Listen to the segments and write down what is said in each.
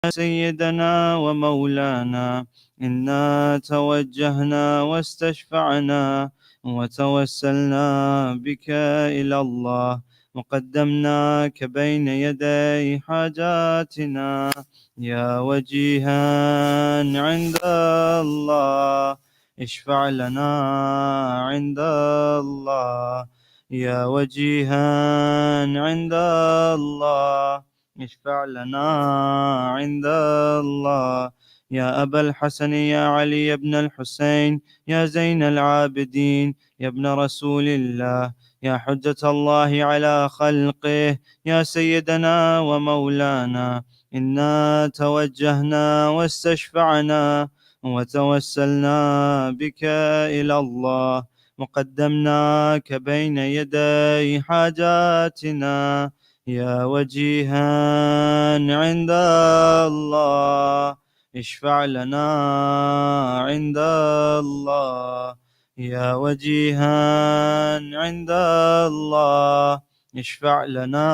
سيدنا ومولانا إنا توجهنا واستشفعنا وتوسلنا بك إلى الله وقدمناك بين يدي حاجاتنا يا وجيها عند الله اشفع لنا عند الله يا وجيها عند الله اشفع لنا عند الله يا أبا الحسن يا علي بن الحسين يا زين العابدين يا ابن رسول الله يا حجة الله على خلقه يا سيدنا ومولانا إنا توجهنا واستشفعنا وتوسلنا بك إلى الله وقدمناك بين يدي حاجاتنا يا وجيها عند الله اشفع لنا عند الله يا وجيها عند الله اشفع لنا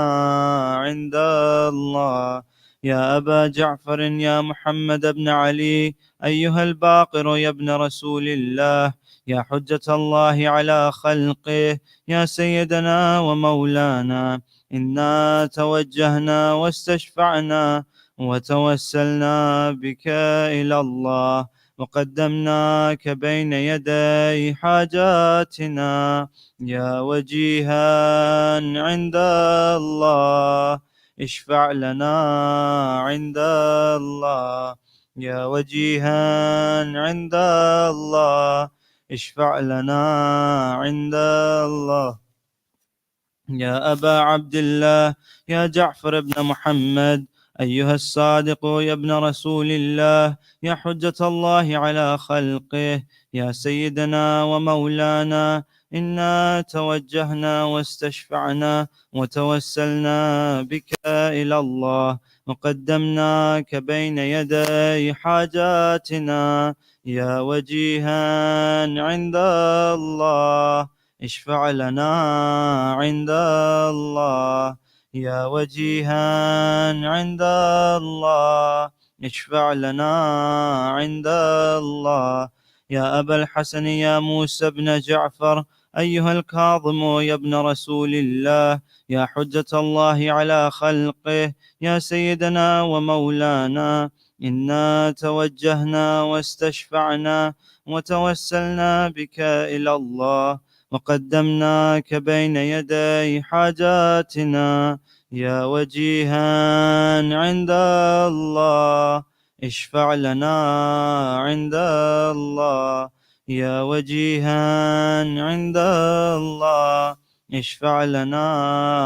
عند الله يا أبا جعفر يا محمد بن علي أيها الباقر يا ابن رسول الله يا حجة الله على خلقه يا سيدنا ومولانا إنا توجهنا واستشفعنا وتوسلنا بك إلى الله وقدمناك بين يدي حاجاتنا يا وجيها عند الله اشفع لنا عند الله يا وجيها عند الله اشفع لنا عند الله يا أبا عبد الله يا جعفر بن محمد أيها الصادق يا ابن رسول الله يا حجة الله على خلقه يا سيدنا ومولانا إنا توجهنا واستشفعنا وتوسلنا بك إلى الله وقدمناك بين يدي حاجاتنا يا وجيها عند الله اشفع لنا عند الله يا وجيها عند الله اشفع لنا عند الله يا أبا الحسن يا موسى بن جعفر أيها الكاظم يا ابن رسول الله يا حجة الله على خلقه يا سيدنا ومولانا إنا توجهنا واستشفعنا وتوسلنا بك إلى الله وقدمناك بين يدي حاجاتنا يا وجيها عند الله اشفع لنا عند الله يا وجيها عند الله اشفع لنا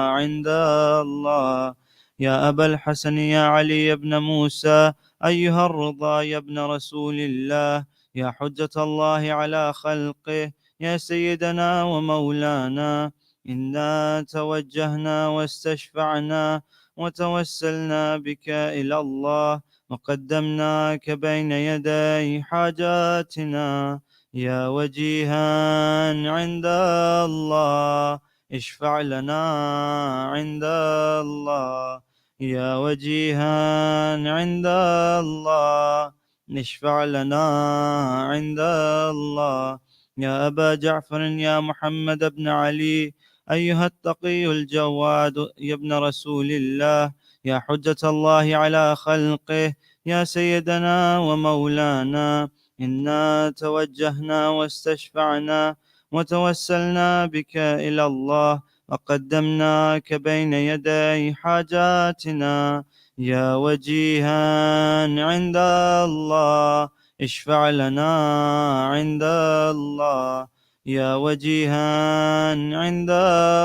عند الله يا أبا الحسن يا علي بن موسى أيها الرضا يا ابن رسول الله يا حجة الله على خلقه يا سيدنا ومولانا إنا توجهنا واستشفعنا وتوسلنا بك إلى الله وقدمناك بين يدي حاجاتنا يا وجيها عند الله اشفع لنا عند الله يا وجيها عند الله اشفع لنا عند الله يا أبا جعفر يا محمد بن علي أيها التقي الجواد يا ابن رسول الله يا حجة الله على خلقه يا سيدنا ومولانا إنا توجهنا واستشفعنا وتوسلنا بك إلى الله وقدمناك بين يدي حاجاتنا يا وجيها عند الله اشفع لنا عند الله يا وجيها عند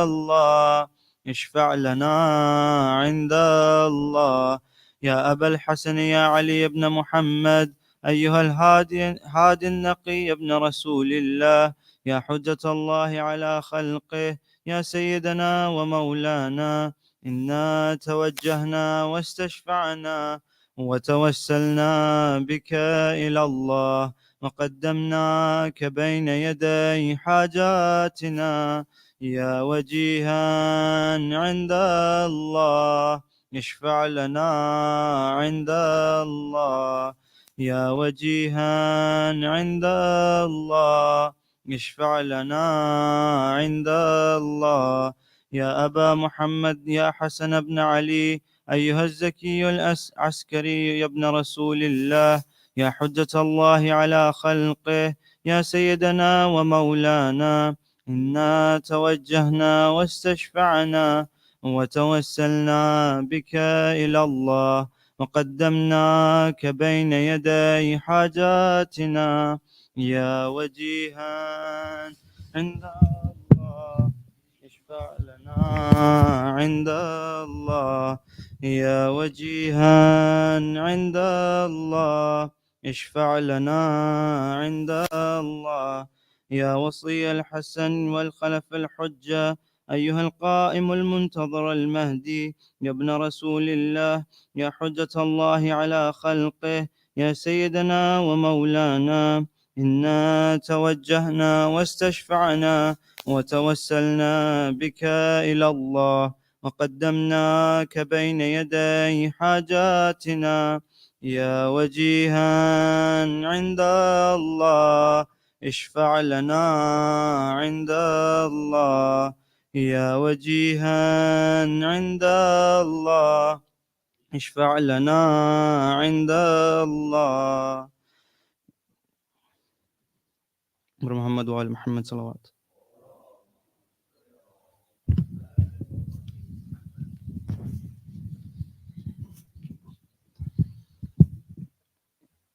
الله اشفع لنا عند الله يا أبا الحسن يا علي بن محمد أيها الهادي النقي ابن رسول الله يا حجة الله على خلقه يا سيدنا ومولانا إنا توجهنا واستشفعنا وتوسلنا بك إلى الله وقدمناك بين يدي حاجاتنا يا وجيها عند الله اشفع لنا عند الله يا وجيها عند الله اشفع لنا عند الله يا أبا محمد يا حسن بن علي أيها الزكي العسكري يا ابن رسول الله يا حجة الله على خلقه يا سيدنا ومولانا إنا توجهنا واستشفعنا وتوسلنا بك إلى الله وقدمناك بين يدي حاجاتنا يا وجيها عند الله اشفع لنا عند الله يا وجيها عند الله اشفع لنا عند الله يا وصي الحسن والخلف الحجة أيها القائم المنتظر المهدي يا ابن رسول الله يا حجة الله على خلقه يا سيدنا ومولانا إنا توجهنا واستشفعنا وتوسلنا بك إلى الله وقدمناك بين يدي حاجاتنا يا وجيها عند الله اشفع لنا عند الله يا وجيها عند الله اشفع لنا عند الله محمد وآل محمد صلوات.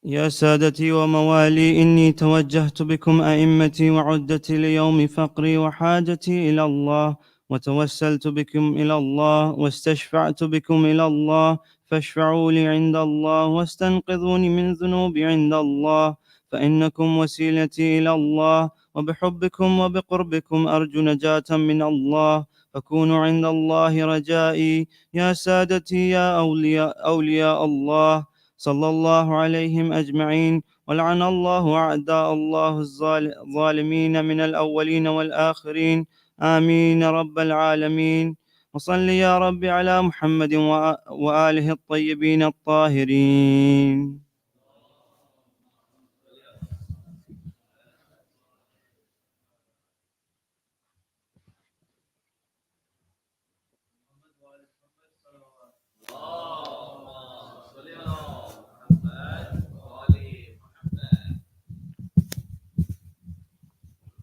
يا سادتي وموالي إني توجهت بكم أئمتي وعدتي ليوم فقري وحاجتي إلى الله وتوسلت بكم إلى الله واستشفعت بكم إلى الله فاشفعوا لي عند الله واستنقذوني من ذنوبي عند الله فإنكم وسيلتي إلى الله وبحبكم وبقربكم أرجو نجاة من الله فكونوا عند الله رجائي يا سادتي يا أولياء الله صلى الله عليهم أجمعين ولعن الله أعداء الله الظالمين من الأولين والآخرين آمين رب العالمين وصل يا رب على محمد وآله الطيبين الطاهرين.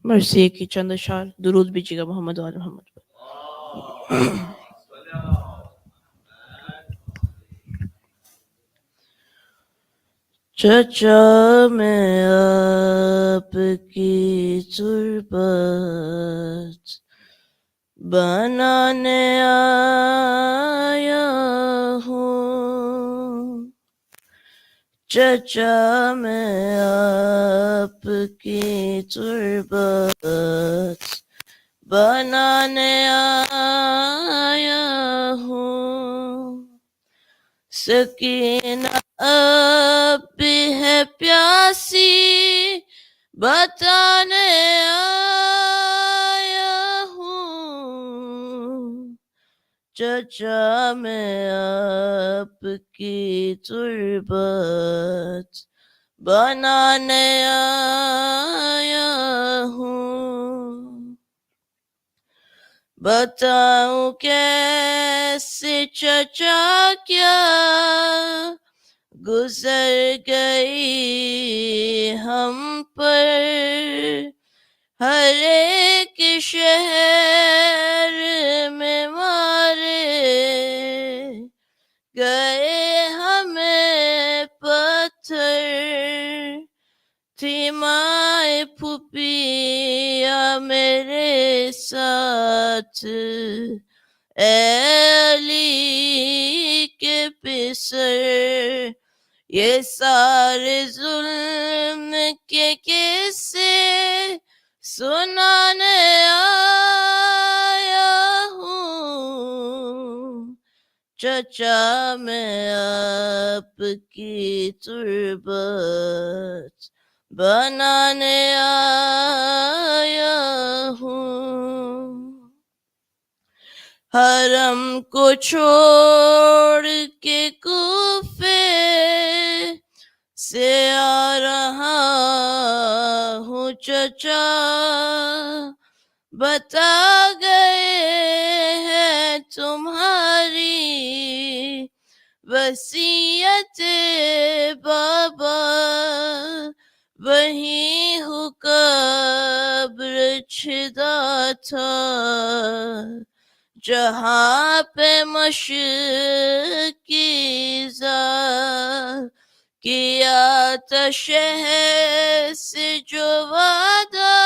मर्सी की चंद अशार दुरूद बीजिएगा मोहम्मद वाले मोहम्मद। चचा मैं आपकी तुरबत बनाने आया हूँ। चचा मैं आपकी तुरबत बनाने आया हूँ। सकीना अब भी है प्यासी बताने आया हूँ। चचा मैं आपकी तुरबत बनाने आया हूँ। बताऊं कैसे चचा क्या गुजर गई हम पर। हर एक शहर में मारे गए हमें पत्थर। थी माए फुपिया मेरे साथ अली के पिसर। ये सारे जुल्म के किस्से सुनाने आया हूँ। चचा मैं आपकी तुरबत बनाने आया हूँ। حرم کو چھوڑ کے کوفے سے آ رہا ہوں چچا، بتا گئے ہیں تمہاری وصیت بابا، وہیں ہو قبر چھدا تھا جہاں پہ مشکیزہ کیا تھا شہر سے جو وعدہ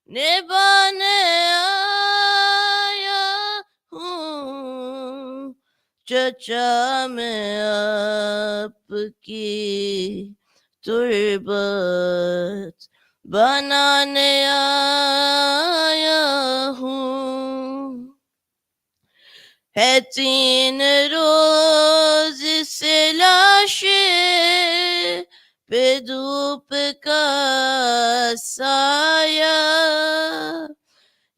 نبھانے آیا ہوں چچا، میں آپ کی تربت بنانے آیا ہوں۔ ہے 3 روز سے لاشیں پہ دھوپ کا سایہ،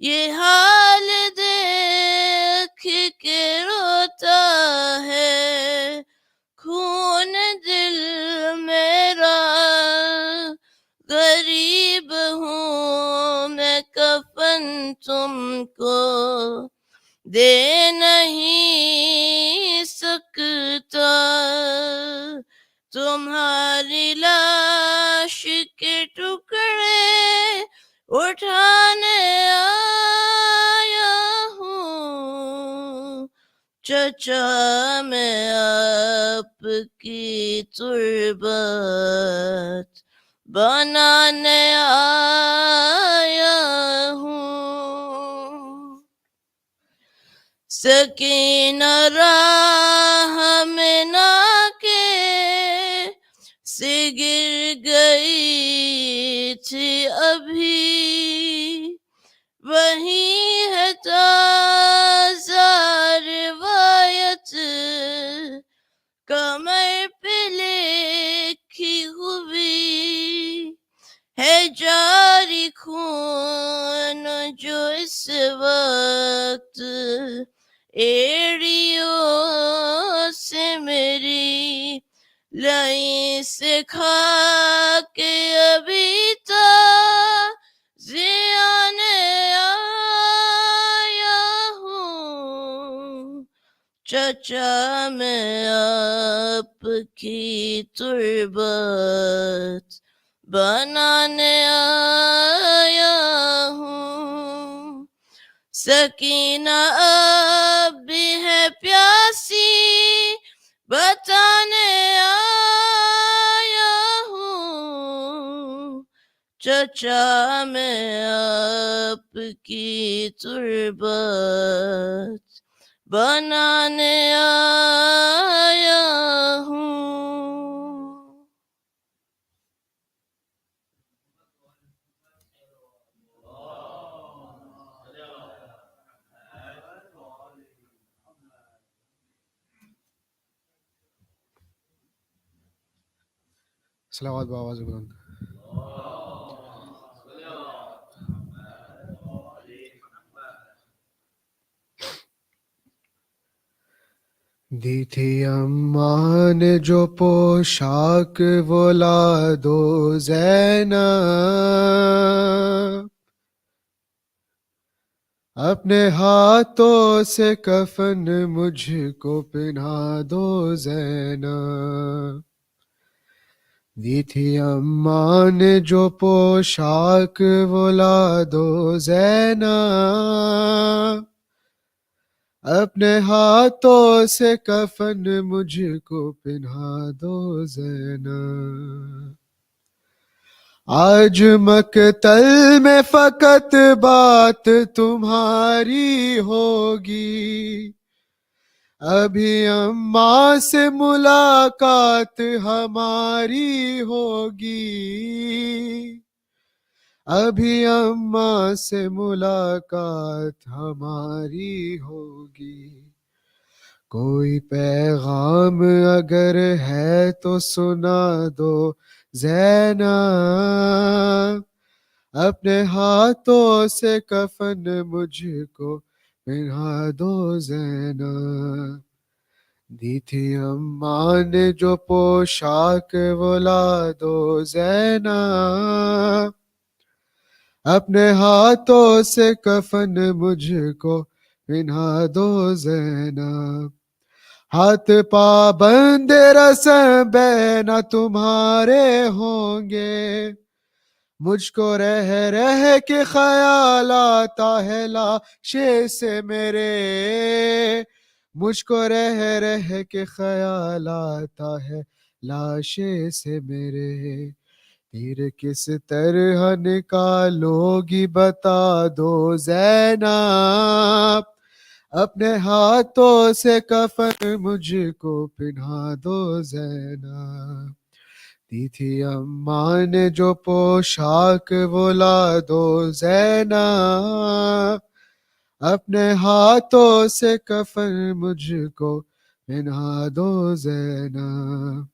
یہ حال دیکھ کے روتا ہے خون دل میرا، غریب ہوں میں کفن تم کو دے نہیں سکتا، تمہاری لاش کے ٹکڑے اٹھانے آیا ہوں چچا، میں آپ کی تربت بنانے آیا ہوں۔ سکینہ راہ میں نہ کے سے گر گئی تھی ابھی، وہیں ہے تازہ روایت کمر پہ لکھی ہوئی، ہے جاری خون جو اس وقت ایڑیوں سے میری لائیں سے کھا کے ابھی تازیانے آیا ہوں چچا، میں آپ کی تربت بنانے آیا ہوں۔ سکینہ اب بھی ہے پیاسی بتانے آیا ہوں چچا، میں آپ کی تربت بنانے آیا ہوں۔ صلوات بآواز بلند۔ دی تھی اماں نے جو پوشاک وہ لا دو زینب، اپنے ہاتھوں سے کفن مجھ کو پہنا دو زینب، دی تھی اماں نے جو پوشاک وہ لا دو زینب، اپنے ہاتھوں سے کفن مجھ کو پہنا دو زینب، آج مقتل میں فقط بات تمہاری ہوگی، ابھی اماں سے ملاقات ہماری ہوگی، ابھی اماں سے ملاقات ہماری ہوگی، کوئی پیغام اگر ہے تو سنا دو زینب، اپنے ہاتھوں سے کفن مجھ کو پہنا دو زینب، دی تھی اماں نے جو پوشاک وہ لا دو زینب، اپنے ہاتھوں سے کفن مجھ کو پہنا دو زینب، ہاتھ پابند رسم بینا تمہارے ہوں گے، مجھ کو رہ رہ کے خیال آتا ہے لاشے سے میرے، مجھ کو رہ رہ کے خیال آتا ہے لاشے سے میرے، تیر کس طرح نکالو گی بتا دو زینب، اپنے ہاتھوں سے کفن مجھ کو پہنا دو زینب، دی تھی اماں نے جو پوشاک وہ لا دو زینب، اپنے ہاتھوں سے کفن مجھ کو پہنا دو زینب،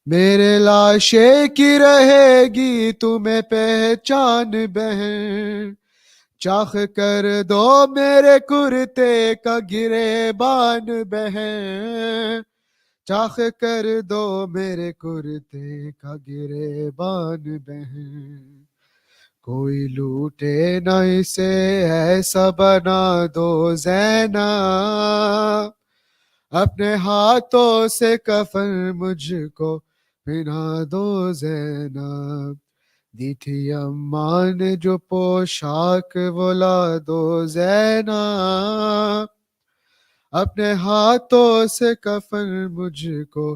میرے لاشے کی رہے گی تمہیں پہچان بہن، چاخ کر دو میرے کرتے کا گریبان بہن، چاخ کر دو میرے کرتے کا گریبان بہن، کوئی لوٹے نہ اسے ایسا بنا دو زینب، اپنے ہاتھوں سے کفن مجھ کو پہنا دو زینب، دی تھی اماں نے جو پوشاک وہ لا دو زینب، اپنے ہاتھوں سے کفن مجھ کو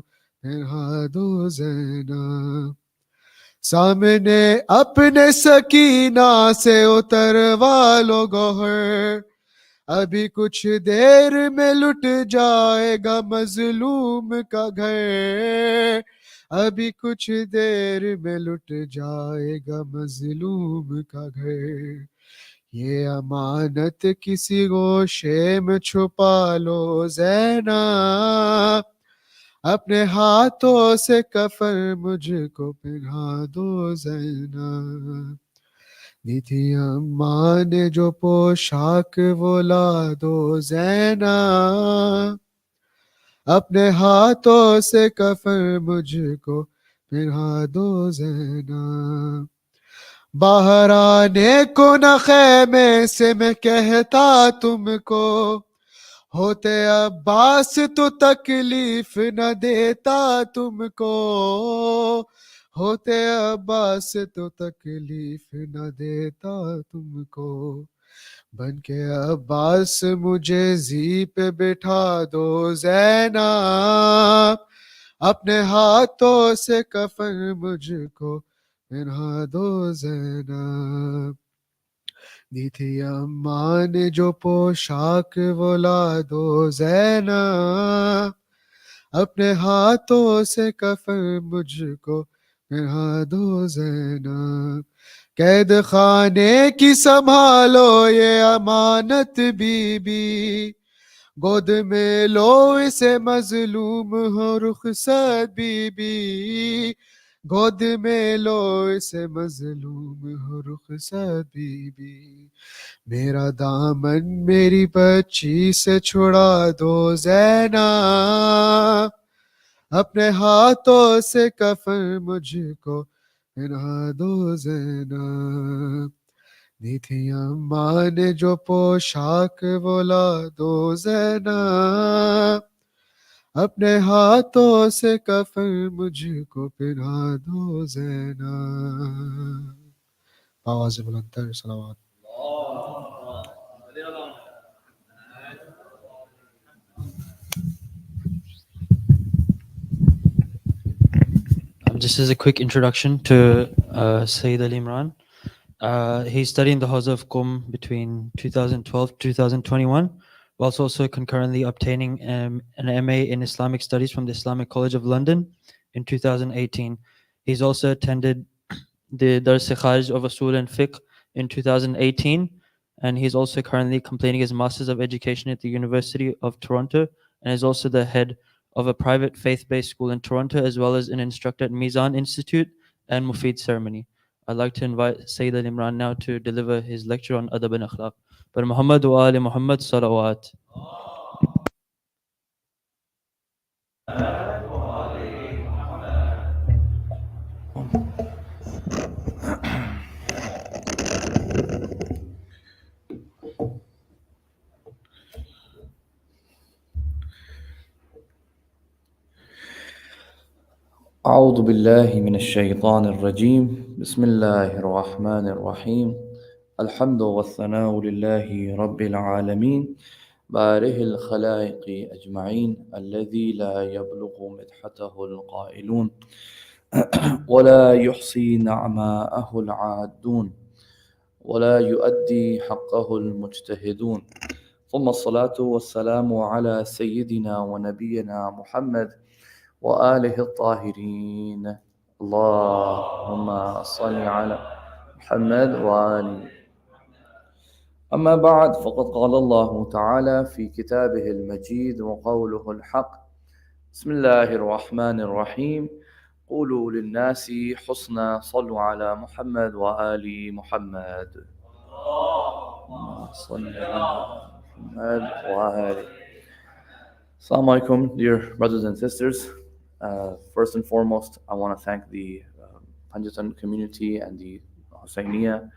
پہنا دو زینب، سامنے اپنے سکینہ سے اتروا لو گوہر، ابھی کچھ دیر میں لٹ جائے گا مظلوم کا گھر، ابھی کچھ دیر میں لٹ جائے گا مظلوم کا گھر، یہ امانت کسی گوشے میں چھپا لو زینب، اپنے ہاتھوں سے کفن مجھ کو پہنا دو زینب، دی تھی اماں نے جو پوشاک وہ لا دو زینب، اپنے ہاتھوں سے کفن مجھ کو پہنا دو زینب، باہر آنے کو نہ خیمے سے میں کہتا تم کو، ہوتے عباس تو تکلیف نہ دیتا تم کو، ہوتے عباس تو تکلیف نہ دیتا تم کو، بن کے عباس مجھے زی پہ بٹھا دو زینب، اپنے ہاتھوں سے کفن مجھ کو پہنا دو زینب، دی تھی اماں نے جو پوشاک وہ لا دو زینب، اپنے ہاتھوں سے کفن مجھ کو پہنا دو زینب، قید خانے کی سنبھالو یہ امانت بی بی، گود میں لو اسے مظلوم ہو رخصت بی بی، گود میں لو اسے مظلوم ہو رخصت بی بی، میرا دامن میری بچی سے چھڑا دو زینب، اپنے ہاتھوں سے کفن مجھ کو پہنا دو زینب، دی تھی اماں نے جو پوشاک وہ لا دو زینب، اپنے ہاتھوں سے کفن مجھ کو پہنا دو زینب، آواز بلند تر صلوات۔ This is a quick introduction to Syed Imran. He studied in the Hawza of Qum between 2012 to 2021, whilst also concurrently obtaining an MA in Islamic Studies from the Islamic College of London in 2018. He's also attended the Dars Kharij of Usul and Fiqh in 2018, and he's also currently completing his Masters of Education at the University of Toronto, and is also the head of a private faith-based school in Toronto, as well as an instructor at Mizan Institute and Mufid Ceremony. I'd like to invite Syed Imran now to deliver his lecture on Adab and Akhlaq. but Muhammad wa ali Muhammad salawat. أعوذ بالله من الشيطان الرجيم بسم الله الرحمن الرحيم الحمد والثناء لله رب العالمين باره الخلائق أجمعين الذي لا يبلغ مدحته القائلون ولا يحصي نعماءه العادون ولا يؤدي حقه المجتهدون ثم الصلاة والسلام على سيدنا ونبينا محمد وآله الطاهرين اللهم صل على محمد وآله. أما بعد فقد قال الله تعالى في كتابه المجيد وقوله الحق بسم الله الرحمن الرحيم قولوا للناس حسنا صلوا على محمد وآل محمد اللهم صل على محمد وآله. Assalamu alaikum, dear brothers and sisters. First and foremost, I want to thank the Panjtan community and the Husseiniya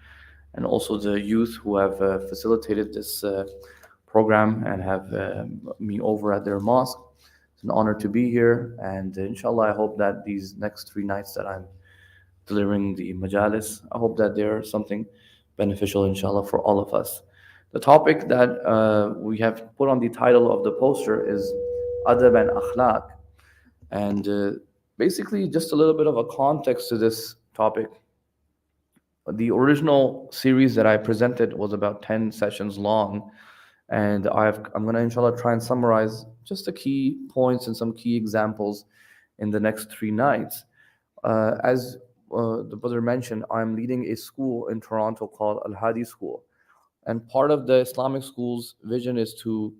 and also the youth who have facilitated this program and have me over at their mosque. It's an honor to be here, and inshallah, I hope that these next 3 nights that I'm delivering the majalis, I hope that they're something beneficial, inshallah, for all of us. The topic that we have put on the title of the poster is Adab and Akhlaq. And basically, just a little bit of a context to this topic. The original series that I presented was about 10 sessions long. And I'm going to, inshallah, try and summarize just the key points and some key examples in the next 3 nights. As the brother mentioned, I'm leading a school in Toronto called Al-Hadi School. And part of the Islamic school's vision is to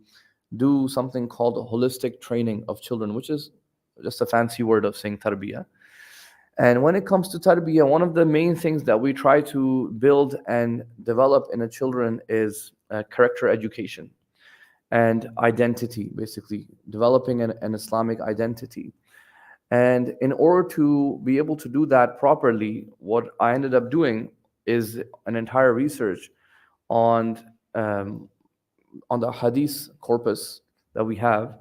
do something called holistic training of children, which is just a fancy word of saying tarbiyah. And when it comes to tarbiyah, one of the main things that we try to build and develop in the children is character education and identity, basically developing an Islamic identity. And in order to be able to do that properly, what I ended up doing is an entire research on the hadith corpus that we have,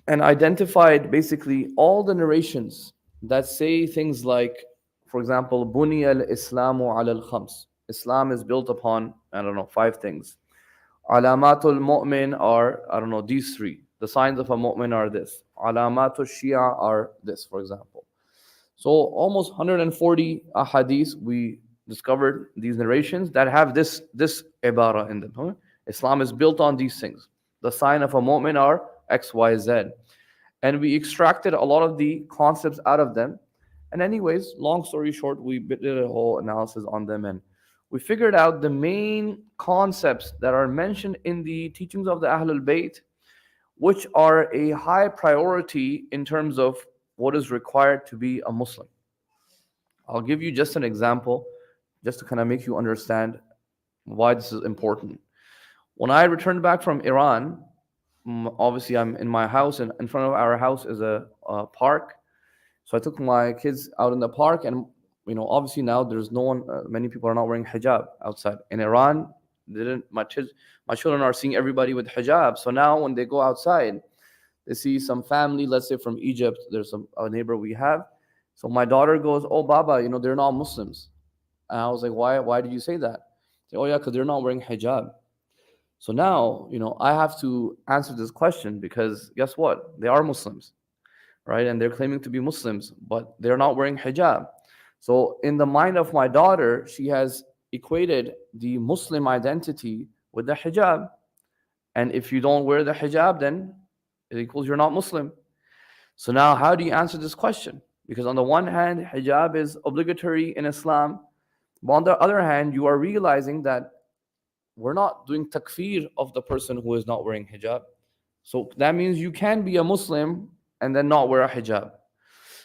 and identified basically all the narrations that say things like, for example, Buniya al-Islamu ala al-khams. Islam is built upon, 5 things. Alamatul mu'min are, these 3. The signs of a mu'min are this. Alamatul shia are this, for example. So almost 140 ahadith we discovered, these narrations that have this ibara in them. Islam is built on these things. The sign of a mu'min are X, Y, Z. And we extracted a lot of the concepts out of them. And anyways, long story short, we did a whole analysis on them, and we figured out the main concepts that are mentioned in the teachings of the Ahlul Bayt, which are a high priority in terms of what is required to be a Muslim. I'll give you just an example, just to kind of make you understand why this is important. When I returned back from Iran, obviously I'm in my house, and in front of our house is a park. So I took my kids out in the park, and obviously now there's no one, many people are not wearing hijab outside. In Iran, my children are seeing everybody with hijab. So now when they go outside, they see some family, let's say from Egypt, there's a neighbor we have. So my daughter goes, "Oh, Baba, they're not Muslims." And I was like, "Why did you say that?" Say, "Oh yeah, because they're not wearing hijab." So now, I have to answer this question, because guess what? They are Muslims, right? And they're claiming to be Muslims, but they're not wearing hijab. So in the mind of my daughter, she has equated the Muslim identity with the hijab. And if you don't wear the hijab, then it equals you're not Muslim. So now how do you answer this question? Because on the one hand, hijab is obligatory in Islam. But on the other hand, you are realizing that we're not doing takfir of the person who is not wearing hijab. So that means you can be a Muslim and then not wear a hijab.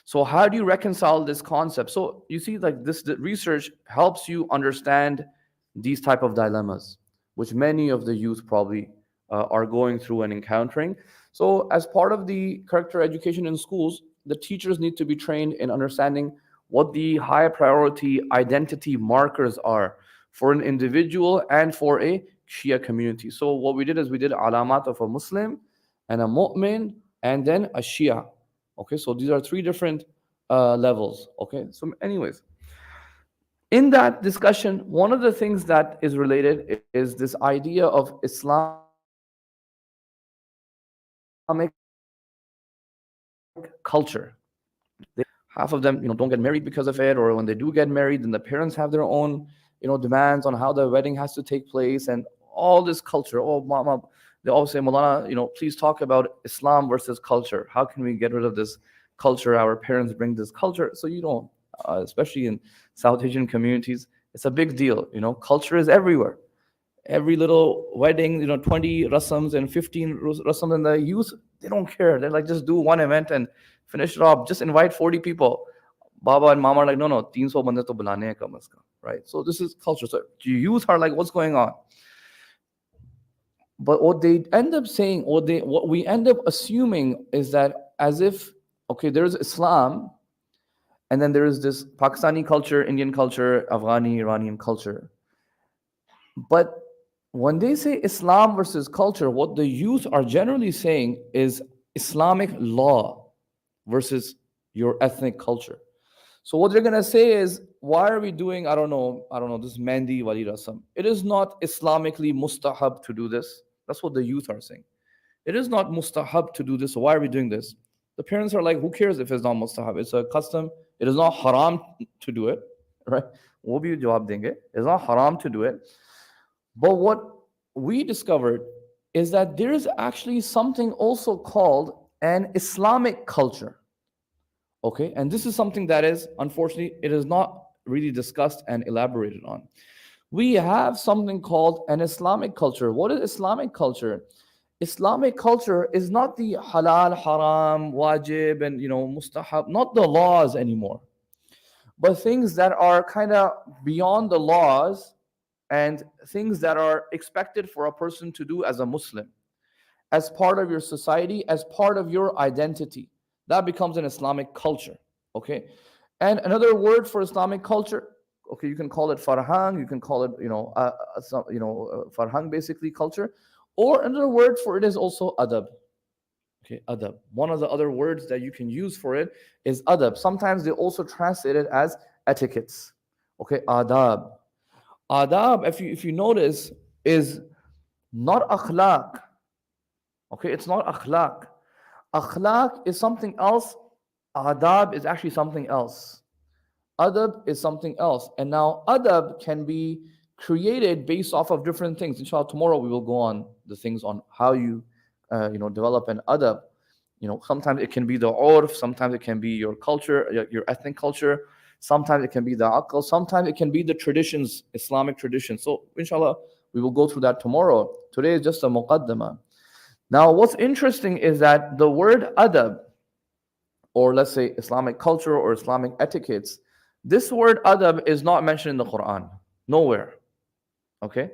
So how do you reconcile this concept? So you see, like, the research helps you understand these type of dilemmas, which many of the youth probably are going through and encountering. So, as part of the character education in schools, the teachers need to be trained in understanding what the high priority identity markers are for an individual and for a Shia community. So, what we did is we did alamat of a Muslim and a mu'min and then a Shia. Okay, so these are three different levels. Okay, so, anyways, in that discussion, one of the things that is related is this idea of Islamic culture. Half of them, don't get married because of it, or when they do get married, then the parents have their own, demands on how the wedding has to take place, and all this culture. Oh, mama, they all say, Malana, please talk about Islam versus culture. How can we get rid of this culture? Our parents bring this culture, so especially in South Asian communities, it's a big deal. Culture is everywhere. Every little wedding, 20 rasams and 15 rasams, and the youth, they don't care. They're like, just do one event and finish it off. Just invite 40 people. Baba and Mama are like, no, 300 bande to bulane hai kam kam, right? So this is culture. So youth are like, what's going on? But what they end up saying, what we end up assuming is that as if, okay, there's Islam, and then there is this Pakistani culture, Indian culture, Afghani, Iranian culture. But when they say Islam versus culture, what the youth are generally saying is Islamic law versus your ethnic culture. So what they're gonna say is, why are we doing, I don't know, this Mehndi Wali Rasam? It is not Islamically mustahab to do this. That's what the youth are saying. It is not mustahab to do this. So why are we doing this? The parents are like, who cares if it's not mustahab? It's a custom. It is not haram to do it, right? Wo bhi jawab denge. It's not haram to do it. But what we discovered is that there is actually something also called an Islamic culture. Okay, and this is something that is, unfortunately, it is not really discussed and elaborated on. We have something called an Islamic culture. What is Islamic culture? Islamic culture is not the halal, haram, wajib, and mustahab, not the laws anymore, but things that are kind of beyond the laws and things that are expected for a person to do as a Muslim, as part of your society, as part of your identity. That becomes an Islamic culture, okay? And another word for Islamic culture, okay, you can call it farhang, you can call it, farhang, basically culture, or another word for it is also adab. Okay, adab. One of the other words that you can use for it is adab. Sometimes they also translate it as etiquettes. Okay, adab. Adab, if you notice, is not akhlaq. Okay, it's not akhlaq. Akhlaq is something else. Adab is actually something else. Adab is something else. And now adab can be created based off of different things. Inshallah, tomorrow we will go on the things on how you, develop an adab. Sometimes it can be the urf, sometimes it can be your culture, your ethnic culture. Sometimes it can be the aql, sometimes it can be the traditions, Islamic traditions. So, inshallah, we will go through that tomorrow. Today is just a muqaddamah. Now, what's interesting is that the word adab, or let's say Islamic culture or Islamic etiquettes, this word adab is not mentioned in the Quran. Nowhere. Okay?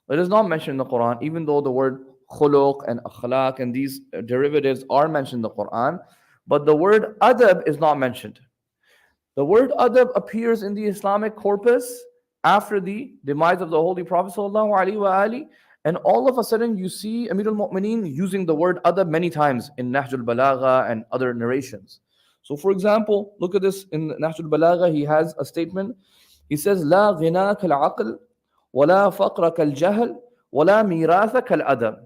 It is not mentioned in the Quran, even though the word khuluq and akhlaq and these derivatives are mentioned in the Quran. But the word adab is not mentioned. The word adab appears in the Islamic corpus after the demise of the Holy Prophet ﷺ, and all of a sudden you see Amir al-Mu'mineen using the word adab many times in Nahj al-Balagha and other narrations. So for example, look at this in Nahj al-Balagha, he has a statement. He says, La ghina kal-aql, wa la faqra kal-jahl, wa la miratha kal-adab.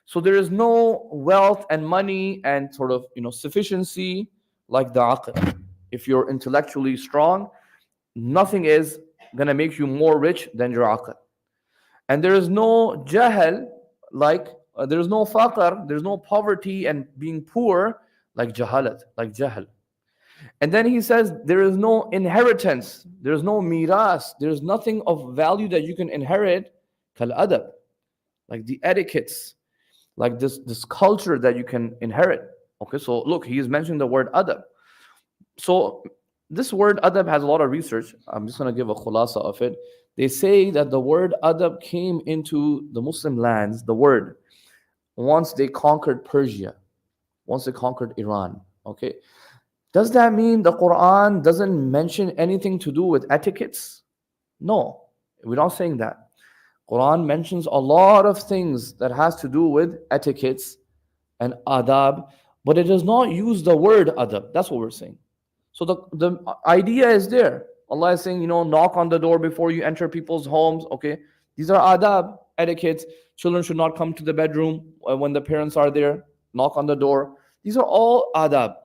So there is no wealth and money and sort of sufficiency like the aql. If you're intellectually strong, nothing is going to make you more rich than your aql. And there is no jahl, like there is no faqr, there is no poverty and being poor like jahalat, like jahl. And then he says there is no inheritance, there is no miras, there is nothing of value that you can inherit, kal adab, like the etiquettes, like this culture that you can inherit. Okay, so look, he is mentioning the word adab. So this word adab has a lot of research. I'm just going to give a khulasa of it. They say that the word adab came into the Muslim lands, the word, once they conquered Persia, once they conquered Iran. Okay. Does that mean the Quran doesn't mention anything to do with etiquettes? No, we're not saying that. Quran mentions a lot of things that has to do with etiquettes and adab, but it does not use the word adab. That's what we're saying. So the idea is there. Allah is saying, knock on the door before you enter people's homes. Okay, these are adab, etiquettes. Children should not come to the bedroom when the parents are there. Knock on the door. These are all adab.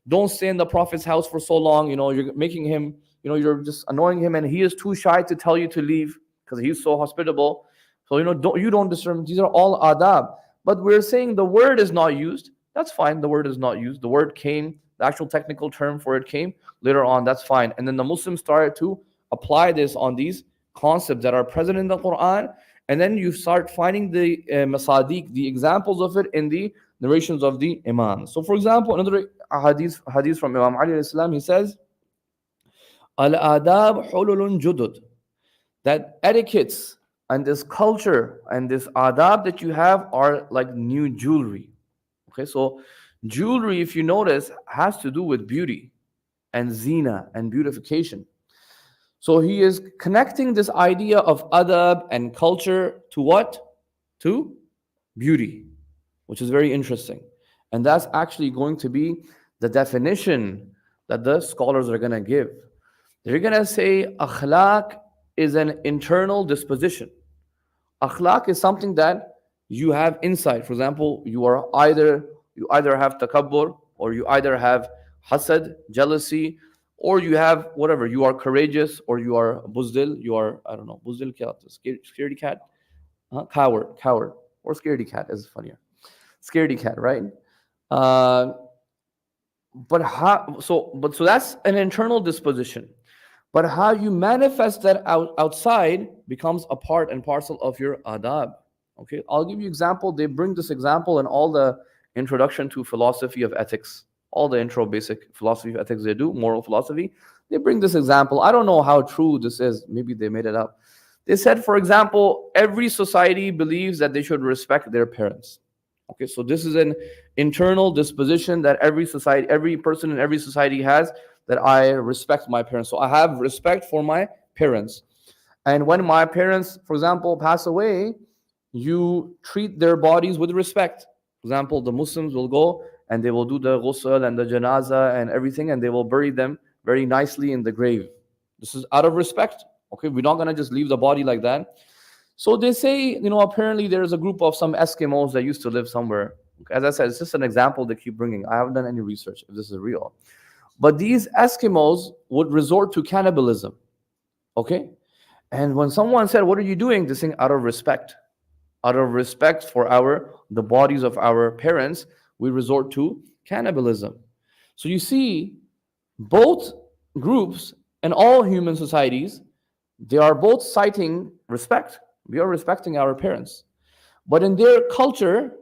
Don't stay in the Prophet's house for so long. You're making him, you're just annoying him, and he is too shy to tell you to leave because he's so hospitable. So don't disturb. These are all adab. But we're saying the word is not used. That's fine. The word is not used. The word came. The actual technical term for it came later on. That's fine. And then the Muslims started to apply this on these concepts that are present in the Quran. And then you start finding the masadiq, the examples of it in the narrations of the Imam. So, for example, another hadith from Imam Ali al-Islam, he says, Al-adab hululun judud. That etiquettes and this culture and this adab that you have are like new jewelry. Okay, so jewelry, if you notice, has to do with beauty and zina and beautification. So he is connecting this idea of adab and culture to what? To beauty, which is very interesting. And that's actually going to be the definition that the scholars are going to give. They're going to say akhlaq is an internal disposition. Akhlaq is something that you have inside. For example, you either have takabbur, or you either have hasad, jealousy, or you have whatever. You are courageous, or you are buzdil. You are, I don't know, buzdil kya? Scaredy cat? Coward, or scaredy cat is funnier. Scaredy cat, right? So that's an internal disposition. But how you manifest that outside becomes a part and parcel of your adab. Okay, I'll give you example. They bring this example in all the introduction to philosophy of ethics, all the intro basic philosophy of ethics they do, moral philosophy. They bring this example. I don't know how true this is. Maybe they made it up. They said, for example, every society believes that they should respect their parents. Okay, so this is an internal disposition that every person in every society has, that I respect my parents. So I have respect for my parents. And when my parents, for example, pass away, you treat their bodies with respect. For example, the Muslims will go and they will do the ghusl and the janazah and everything, and they will bury them very nicely in the grave. This is out of respect. Okay, we're not going to just leave the body like that. So they say, apparently there's a group of some Eskimos that used to live somewhere. As I said, it's just an example they keep bringing. I haven't done any research if this is real. But these Eskimos would resort to cannibalism. Okay? And when someone said, what are you doing? This thing, out of respect. Out of respect for the bodies of our parents, we resort to cannibalism. So you see, both groups and all human societies, they are both citing respect. We are respecting our parents. But in their culture,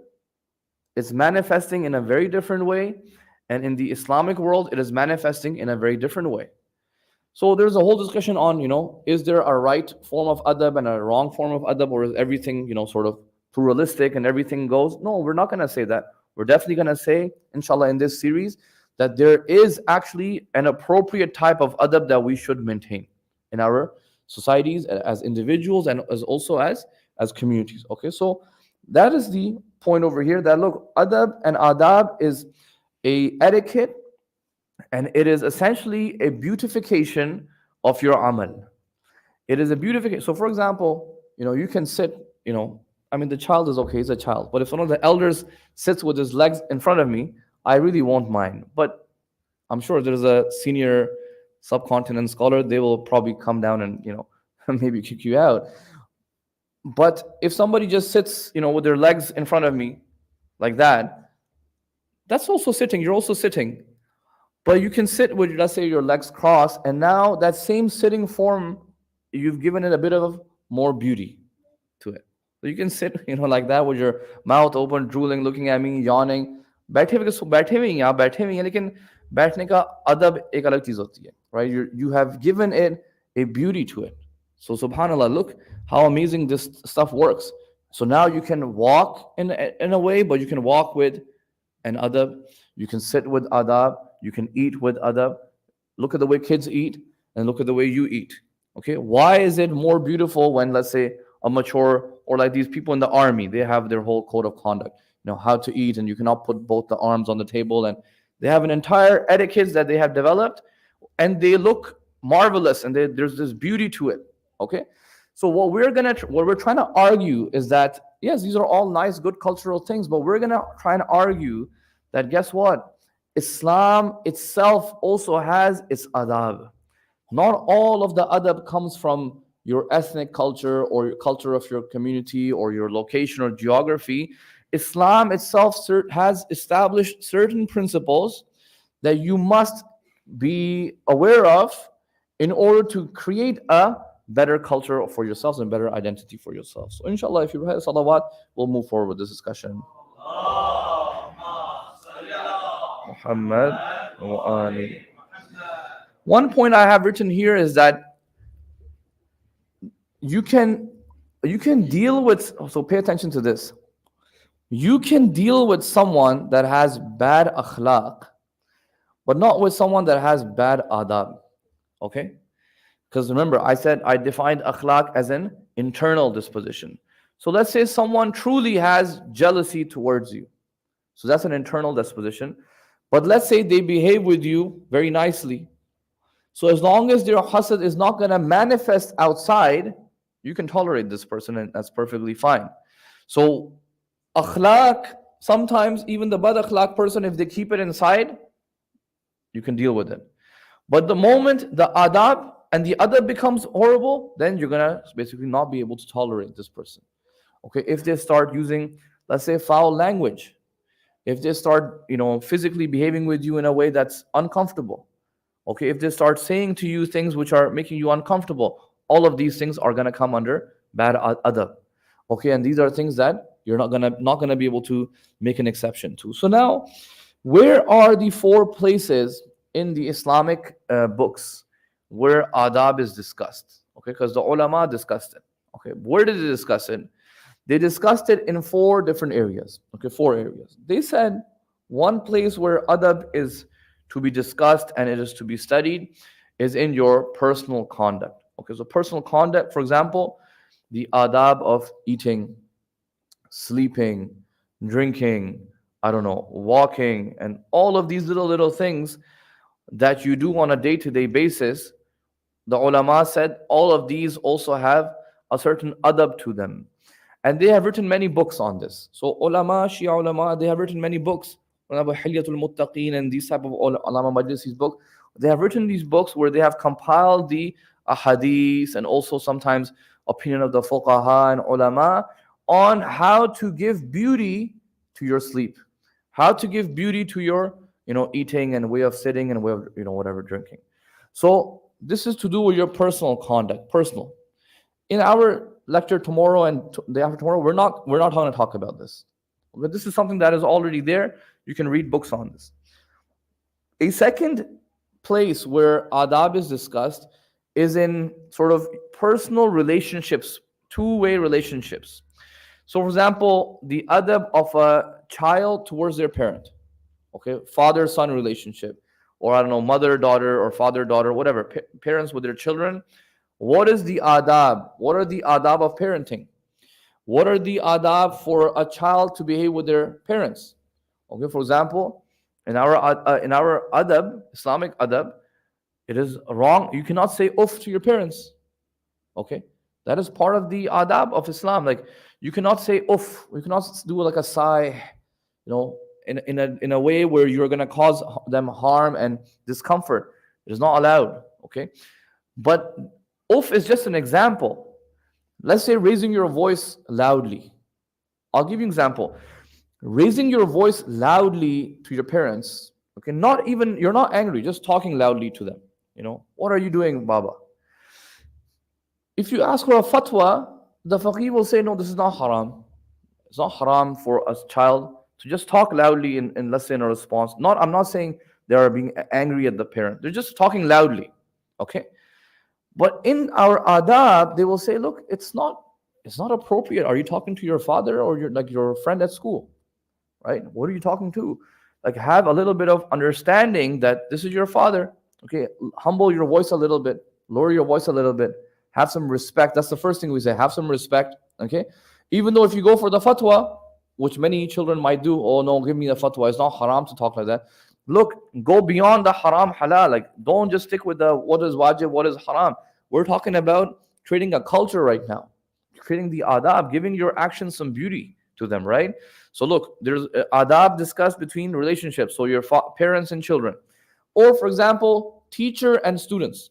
it's manifesting in a very different way. And in the Islamic world, it is manifesting in a very different way. So there's a whole discussion on, is there a right form of adab and a wrong form of adab, or is everything, sort of pluralistic and everything goes? No, we're not going to say that. We're definitely going to say, inshallah, in this series, that there is actually an appropriate type of adab that we should maintain in our societies as individuals and as communities. Okay, so that is the point over here, that look, adab and adab is a etiquette, and it is essentially a beautification of your amal. It is a beautification. So for example, you can sit, the child is okay, he's a child. But if one of the elders sits with his legs in front of me, I really won't mind. But I'm sure there's a senior subcontinent scholar, they will probably come down and, maybe kick you out. But if somebody just sits, with their legs in front of me like that, that's also sitting. You're also sitting. But you can sit with, let's say, your legs crossed, and now that same sitting form, you've given it a bit of more beauty to it. So you can sit, like that with your mouth open, drooling, looking at me, yawning. बैठे हुए हैं, लेकिन बैठने का अदब एक अलग चीज होती है, right? You have given it a beauty to it. So subhanallah, look how amazing this stuff works. So now you can walk in a way, but you can walk with an adab, you can sit with adab, you can eat with adab. Look at the way kids eat and look at the way you eat. Okay, why is it more beautiful when, let's say, a mature, or like these people in the army, they have their whole code of conduct, you know, how to eat, and you cannot put both the arms on the table, and they have an entire etiquette that they have developed, and they look marvelous, and there's this beauty to it. Okay, so what we're trying to argue is that yes, these are all nice, good cultural things, but we're gonna try and argue that guess what? Islam itself also has its adab. Not all of the adab comes from your ethnic culture or your culture of your community or your location or geography. Islam itself has established certain principles that you must be aware of in order to create a better culture for yourselves and better identity for yourselves. So inshallah, if you have salawat, we'll move forward with this discussion. Muhammad wa ali. One point I have written here is that you can deal with, so pay attention to this. You can deal with someone that has bad akhlaq, but not with someone that has bad adab. Okay? Because remember, I said I defined akhlaq as an internal disposition. So let's say someone truly has jealousy towards you. So that's an internal disposition. But let's say they behave with you very nicely. So as long as their hasad is not going to manifest outside, you can tolerate this person, and that's perfectly fine. So akhlaq, sometimes even the bad akhlaq person, if they keep it inside, you can deal with it. But the moment the adab and the adab becomes horrible, then you're going to basically not be able to tolerate this person. Okay, if they start using, let's say, foul language, if they start, physically behaving with you in a way that's uncomfortable, okay, if they start saying to you things which are making you uncomfortable, all of these things are going to come under bad adab. Okay, and these are things that you're not going to be able to make an exception to. So now, where are the 4 places in the Islamic books where adab is discussed? Okay, because the ulama discussed it. Okay, where did they discuss it? They discussed it in 4 different areas. Okay, 4 areas. They said one place where adab is to be discussed and it is to be studied is in your personal conduct. Okay, so personal conduct, for example, the adab of eating, sleeping, drinking, walking, and all of these little things that you do on a day-to-day basis. The ulama said all of these also have a certain adab to them. And they have written many books on this. So ulama, Shia ulama, they have written many books. Hilyatul Muttaqeen and these type of ulama majlis, book. They have written these books where they have compiled the ahadith and also sometimes opinion of the fuqaha and ulama on how to give beauty to your sleep, how to give beauty to your eating and way of sitting and way of whatever drinking. So this is to do with your personal conduct, personal. In our lecture tomorrow and the day after tomorrow, we're not going to talk about this. But this is something that is already there. You can read books on this. A second place where adab is discussed is in sort of personal relationships, two-way relationships. So for example, the adab of a child towards their parent. Okay, father-son relationship, or mother-daughter or father-daughter, whatever, parents with their children. What is the adab? What are the adab of parenting? What are the adab for a child to behave with their parents? Okay, for example, in our adab, Islamic adab, it is wrong. You cannot say uff to your parents. Okay, that is part of the adab of Islam. Like, you cannot say uff. You cannot do like a sigh, in a way where you're going to cause them harm and discomfort. It is not allowed. Okay, but uff is just an example. Let's say raising your voice loudly. I'll give you an example. Raising your voice loudly to your parents, okay, you're not angry, just talking loudly to them. What are you doing, Baba? If you ask for a fatwa, the faqih will say, no, this is not haram. It's not haram for a child to just talk loudly in let's say, in a response. I'm not saying they are being angry at the parent. They're just talking loudly. Okay. But in our adab, they will say, look, it's not appropriate. Are you talking to your father or your friend at school? Right? What are you talking to? Like, have a little bit of understanding that this is your father. Okay, humble your voice a little bit, lower your voice a little bit, have some respect. That's the first thing we say, have some respect. Okay, even though if you go for the fatwa, which many children might do, oh no, give me the fatwa, it's not haram to talk like that. Look, go beyond the haram halal. Like, don't just stick with the what is wajib, what is haram. We're talking about creating a culture right now, creating the adab, giving your actions some beauty to them, right? So look, there's adab discussed between relationships, so your parents and children, or for example, teacher and students.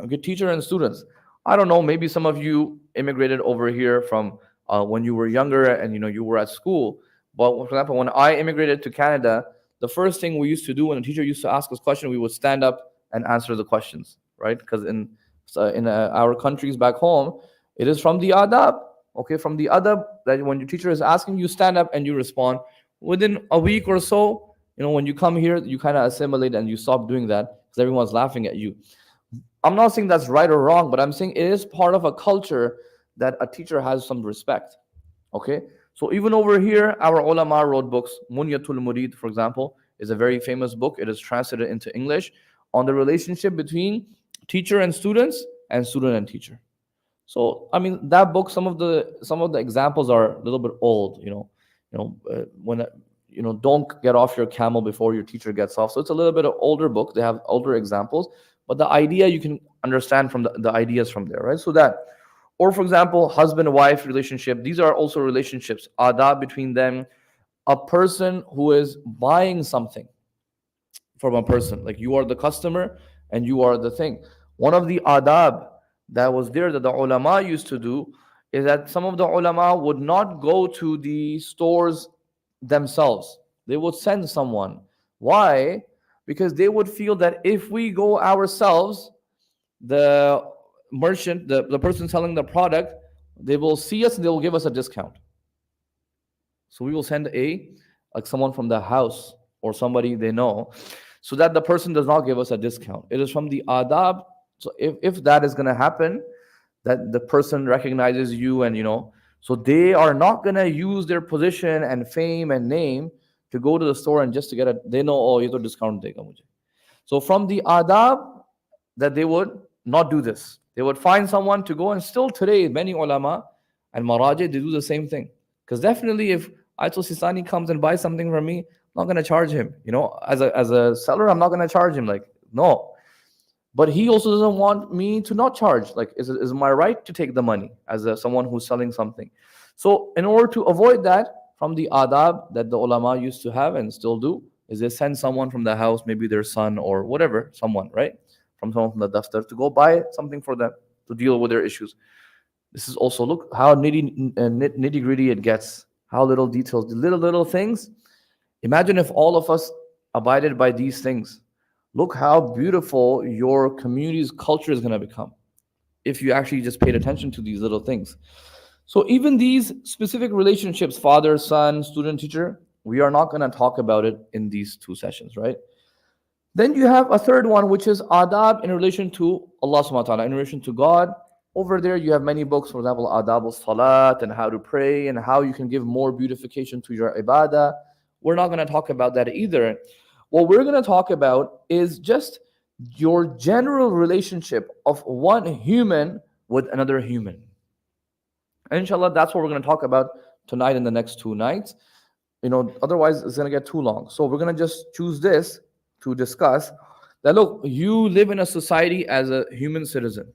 Okay, teacher and students. I don't know, maybe some of you immigrated over here from when you were younger and you were at school. But for example, when I immigrated to Canada, the first thing we used to do when a teacher used to ask us a question, we would stand up and answer the questions, right? Because in our countries back home, it is from the adab. Okay, from the adab that when your teacher is asking, you stand up and you respond. Within a week or so, when you come here, you kind of assimilate and you stop doing that because everyone's laughing at you. I'm not saying that's right or wrong, but I'm saying it is part of a culture that a teacher has some respect. Okay, so even over here, our ulama wrote books. Munyatul Murid, for example, is a very famous book. It is translated into English on the relationship between teacher and students and student and teacher. So I mean, that book, some of the examples are a little bit old. When don't get off your camel before your teacher gets off. So it's a little bit of older book. They have older examples, but the idea you can understand from the ideas from there, right? So that, or for example, husband-wife relationship. These are also relationships, adab between them. A person who is buying something from a person, like you are the customer and you are the thing. One of the adab that was there that the ulama used to do is that some of the ulama would not go to the stores themselves. They would send someone. Why? Because they would feel that if we go ourselves, the merchant, the person selling the product, they will see us and they will give us a discount. So we will send like someone from the house or somebody they know, so that the person does not give us a discount. It is from the adab. So if that is going to happen, that the person recognizes you and so they are not going to use their position and fame and name to go to the store and just to get they know, oh, ye to discount dega mujhe. So from the adab, that they would not do this. They would find someone to go, and still today many ulama and maraji, they do the same thing. Because definitely if Ayatul Sistani comes and buys something from me, I'm not going to charge him. As a seller, I'm not going to charge him. Like, no. But he also doesn't want me to not charge. Like, is my right to take the money as someone who's selling something? So in order to avoid that, from the adab that the ulama used to have and still do, is they send someone from the house, maybe their son or whatever, someone, right? From someone from the daftar to go buy something for them to deal with their issues. This is also, look how nitty gritty it gets, how little details, the little things. Imagine if all of us abided by these things. Look how beautiful your community's culture is going to become if you actually just paid attention to these little things. So even these specific relationships, father, son, student, teacher, we are not going to talk about it in these two sessions, right? Then you have a third one, which is adab in relation to Allah subhanahu wa ta'ala, in relation to God. Over there, you have many books, for example, Adab al-Salat, and how to pray, and how you can give more beautification to your ibadah. We're not going to talk about that either. What we're going to talk about is just your general relationship of one human with another human. And inshallah, that's what we're going to talk about tonight and the next 2 nights. Otherwise it's going to get too long. So we're going to just choose this to discuss that, look, you live in a society as a human citizen.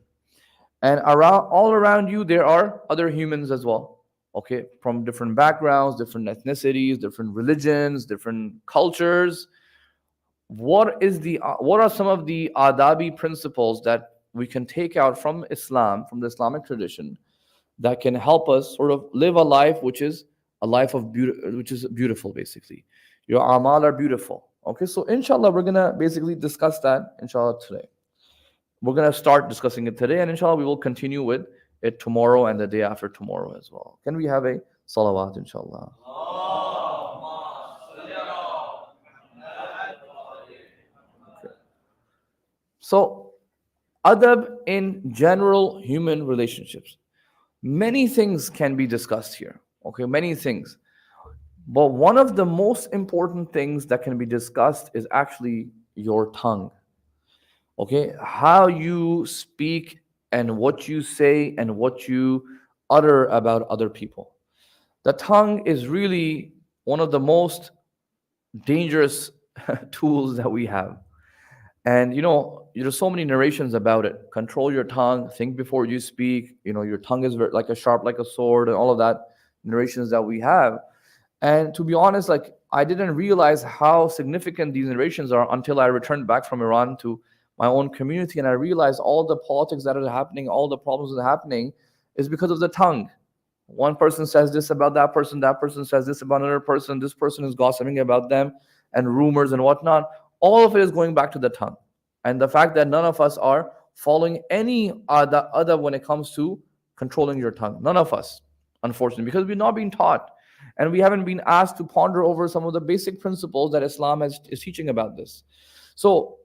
And all around you, there are other humans as well. Okay, from different backgrounds, different ethnicities, different religions, different cultures. What are some of the adabi principles that we can take out from Islam, from the Islamic tradition, that can help us sort of live a life which is a life of which is beautiful, basically. Your amal are beautiful. Okay, so inshallah, we're gonna basically discuss that, inshallah, today. We're gonna start discussing it today, and inshallah, we will continue with it tomorrow and the day after tomorrow as well. Can we have a salawat, inshallah? So, adab in general human relationships. Many things can be discussed here. Okay, many things. But one of the most important things that can be discussed is actually your tongue. Okay, how you speak and what you say and what you utter about other people. The tongue is really one of the most dangerous tools that we have. And there's so many narrations about it. Control your tongue, think before you speak. Your tongue is like a sharp, like a sword, and all of that narrations that we have. And to be honest, like I didn't realize how significant these narrations are until I returned back from Iran to my own community, and I realized all the politics that are happening, all the problems that are happening, is because of the tongue. One person says this about that person says this about another person, this person is gossiping about them, and rumors and whatnot. All of it is going back to the tongue. And the fact that none of us are following any other when it comes to controlling your tongue. None of us, unfortunately, because we're not being taught. And we haven't been asked to ponder over some of the basic principles that Islam is teaching about this. So,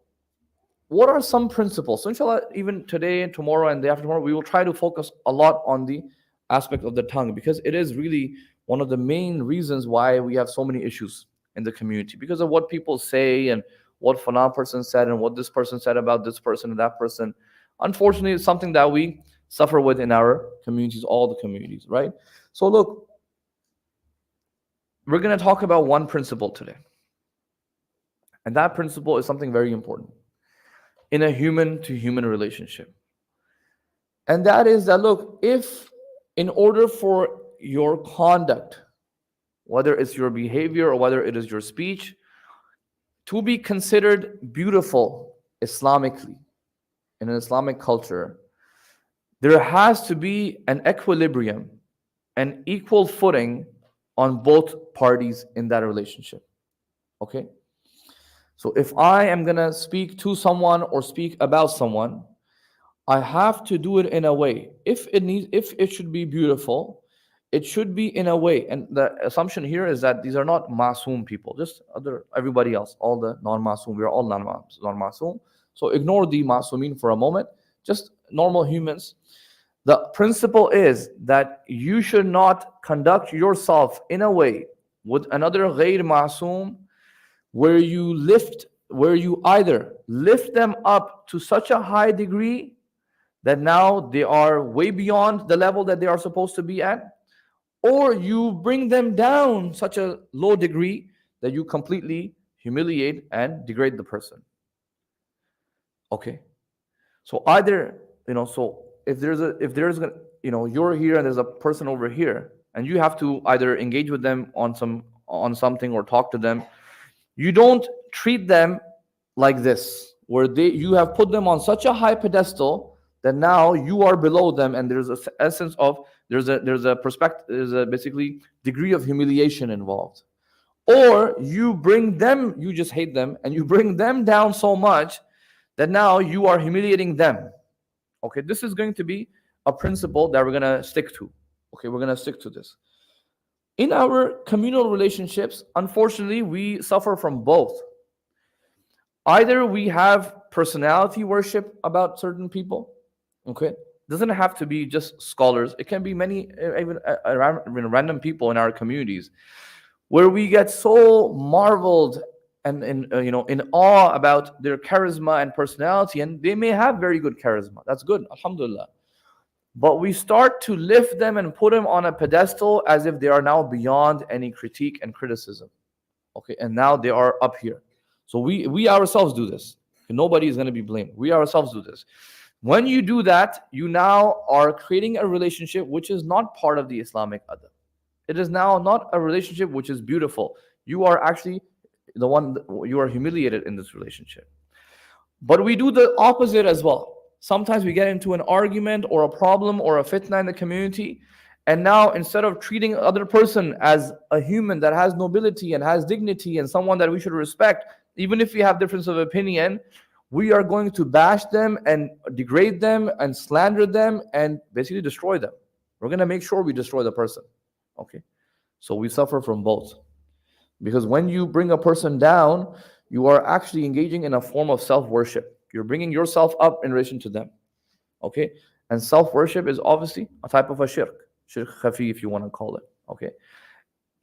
what are some principles? So, inshallah, even today and tomorrow and the day after tomorrow, we will try to focus a lot on the aspect of the tongue, because it is really one of the main reasons why we have so many issues in the community, because of what people say and what Fanan person said and what this person said about this person and that person. Unfortunately, it's something that we suffer with in our communities, all the communities, right? So look, we're going to talk about one principle today. And that principle is something very important in a human to human relationship. And that is that, look, if in order for your conduct, whether it's your behavior or whether it is your speech, to be considered beautiful Islamically, in an Islamic culture, there has to be an equilibrium, an equal footing on both parties in that relationship. Okay? So if I am going to speak to someone or speak about someone, I have to do it in a way. If it should be beautiful, it should be in a way. And the assumption here is that these are not masoom people, just everybody else, all the non-masoom. We are all non-masoom. So ignore the masoomin for a moment, just normal humans. The principle is that you should not conduct yourself in a way with another ghair masoom where you either lift them up to such a high degree that now they are way beyond the level that they are supposed to be at, or you bring them down such a low degree that you completely humiliate and degrade the person. Okay. So either, so if you're here and there's a person over here, and you have to either engage with them on something or talk to them, you don't treat them like this, where you have put them on such a high pedestal that now you are below them, and there's a essence of there's a perspective, there's a basically degree of humiliation involved. Or you just hate them, and you bring them down so much that now you are humiliating them. Okay, this is going to be a principle that we're going to stick to. Okay, we're going to stick to this. In our communal relationships, unfortunately, we suffer from both. Either we have personality worship about certain people. Okay, doesn't have to be just scholars. It can be many, even random people in our communities, where we get so marveled and in awe about their charisma and personality, and they may have very good charisma. That's good, alhamdulillah. But we start to lift them and put them on a pedestal as if they are now beyond any critique and criticism. Okay, and now they are up here. So we ourselves do this. Nobody is going to be blamed. We ourselves do this. When you do that, you now are creating a relationship which is not part of the Islamic adab. It is now not a relationship which is beautiful. You are actually you are humiliated in this relationship. But we do the opposite as well. Sometimes we get into an argument or a problem or a fitna in the community, and now instead of treating other person as a human that has nobility and has dignity and someone that we should respect, even if we have difference of opinion, we are going to bash them and degrade them and slander them and basically destroy them. We're going to make sure we destroy the person. Okay, so we suffer from both. Because when you bring a person down, you are actually engaging in a form of self-worship. You're bringing yourself up in relation to them. Okay? And self-worship is obviously a type of a shirk. Shirk khafi, if you want to call it. Okay?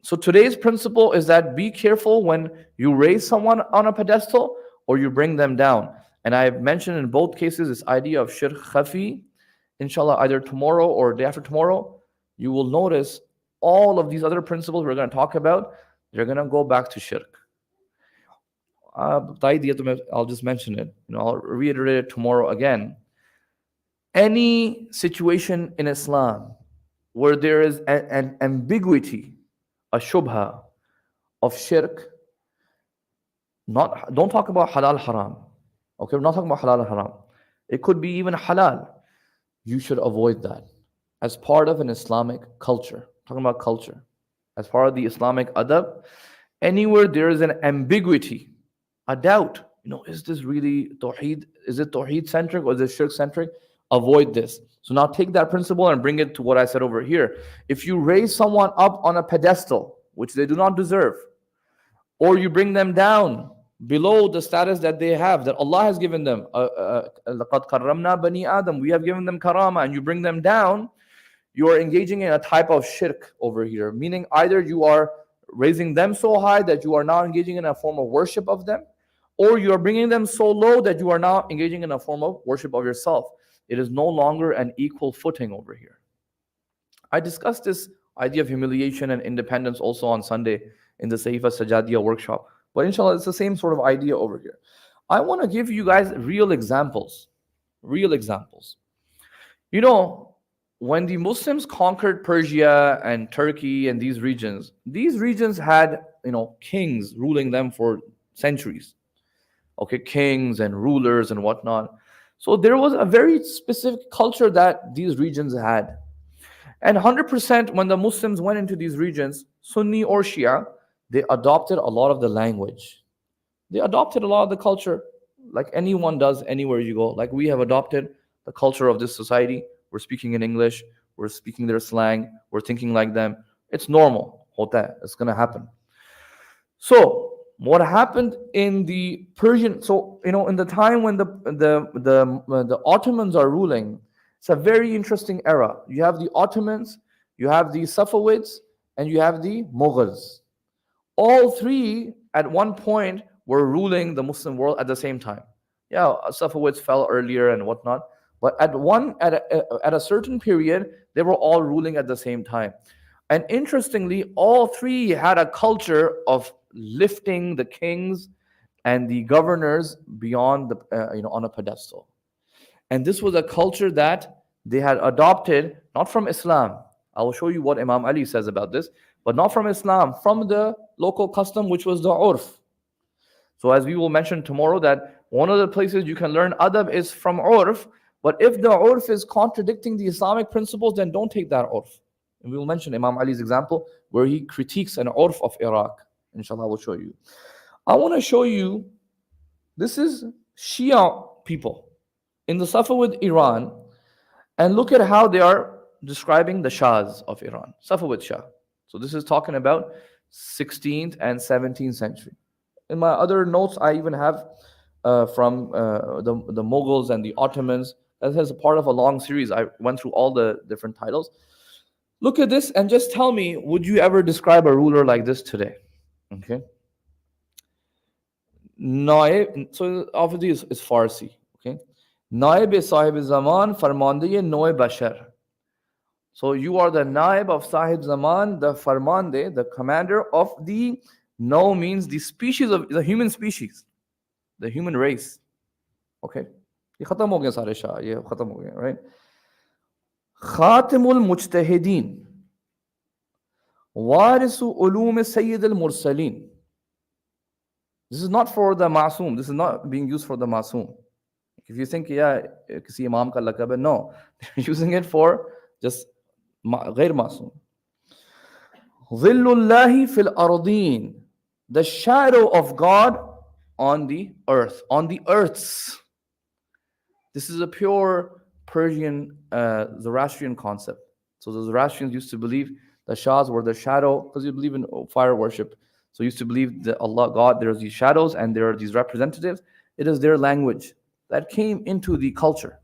So today's principle is that be careful when you raise someone on a pedestal or you bring them down. And I've mentioned in both cases this idea of shirk khafi. Inshallah, either tomorrow or day after tomorrow, you will notice all of these other principles we're going to talk about, they're going to go back to shirk. I'll just mention it. I'll reiterate it tomorrow again. Any situation in Islam where there is an ambiguity, a shubha of shirk, don't talk about halal haram. Okay, we're not talking about halal haram. It could be even halal. You should avoid that as part of an Islamic culture. Talking about culture. As part of the Islamic adab, anywhere there is an ambiguity, a doubt, is this really tawheed? Is it tawheed centric or is it shirk centric? Avoid this. So now take that principle and bring it to what I said over here. If you raise someone up on a pedestal, which they do not deserve, or you bring them down below the status that they have, that Allah has given them, لَقَدْ كَرَّمْنَا بَنِي آدَمَ, we have given them karama, and you bring them down, you are engaging in a type of shirk over here. Meaning either you are raising them so high that you are now engaging in a form of worship of them, or you are bringing them so low that you are now engaging in a form of worship of yourself. It is no longer an equal footing over here. I discussed this idea of humiliation and independence also on Sunday in the Sahifa Sajadiya workshop. But inshallah, it's the same sort of idea over here. I want to give you guys real examples. Real examples. When the Muslims conquered Persia and Turkey and these regions had, kings ruling them for centuries. Okay, kings and rulers and whatnot. So there was a very specific culture that these regions had. And 100% when the Muslims went into these regions, Sunni or Shia, they adopted a lot of the language. They adopted a lot of the culture, like anyone does anywhere you go. Like we have adopted the culture of this society. We're speaking in English. We're speaking their slang. We're thinking like them. It's normal. It's going to happen. So what happened in the Persian, in the time when the Ottomans are ruling, it's a very interesting era. You have the Ottomans, you have the Safavids, and you have the Mughals. All three at one point were ruling the Muslim world at the same time. Yeah, Safavids fell earlier and whatnot, but at a certain period, they were all ruling at the same time. And interestingly, all three had a culture of lifting the kings and the governors beyond on a pedestal. And this was a culture that they had adopted, not from Islam. I will show you what Imam Ali says about this, but not from Islam, from the local custom, which was the urf. So as we will mention tomorrow, that one of the places you can learn adab is from urf, but if the urf is contradicting the Islamic principles, then don't take that urf. And we will mention Imam Ali's example where he critiques an urf of Iraq. Inshallah, I will show you. I want to show you, this is Shia people in the Safavid Iran, and look at how they are describing the Shahs of Iran. Safavid Shah. So this is talking about 16th and 17th century. In my other notes, I even have from the Mughals and the Ottomans. That is a part of a long series. I went through all the different titles. Look at this and just tell me, would you ever describe a ruler like this today? Okay. Naib, so obviously it's Farsi. Okay. Naib Sahib Zaman Farmande Noe Bashar. So you are the Naib of Sahib Zaman, the Farmande, the commander of the, no means the species of the human species, the human race. Okay. ये खत्म हो गया सारे शाह, ये खत्म हो गया, right? Khatimul Mujtahideen, Warisu Ulum Sayyid al-Mursaleen. This is not for the Masoom. This is not being used for the Masoom. If you think, yeah, kisi Imam ka lakab hai, no. They're using it for just غير Masoom. Dhillullahi fil ardeen. The shadow of God on the earth, on the earths. This is a pure Persian Zoroastrian concept. So the Zoroastrians used to believe the Shahs were the shadow, because you believe in fire worship. So used to believe that Allah, God, there are these shadows and there are these representatives. It is their language. that came into the culture.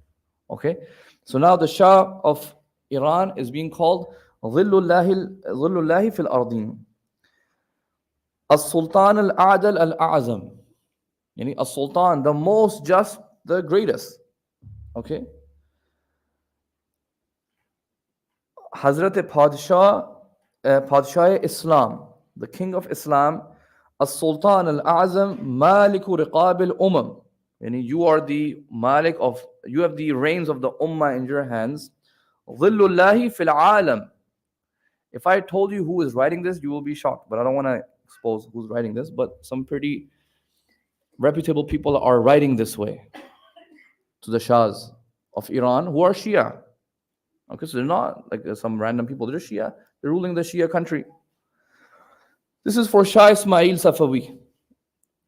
Okay, so now the Shah of Iran is being called Dhillullahi fil Ardin, As-Sultan al-Adal al-A'zam, yani As-Sultan, the most just, the greatest. Okay, Hazrat Padshah Islam, the king of Islam, As-Sultan al-A'zam, Maliku Riqab al-Umam. Yani you are the Malik of, you have the reins of the Ummah in your hands. Dhillullahi fil alam. If I told you who is writing this, you will be shocked. But I don't want to expose who's writing this. But some pretty reputable people are writing this way to the Shahs of Iran who are Shia. Okay, so they're not like some random people. They're Shia. They're ruling the Shia country. This is for Shah Ismail Safawi.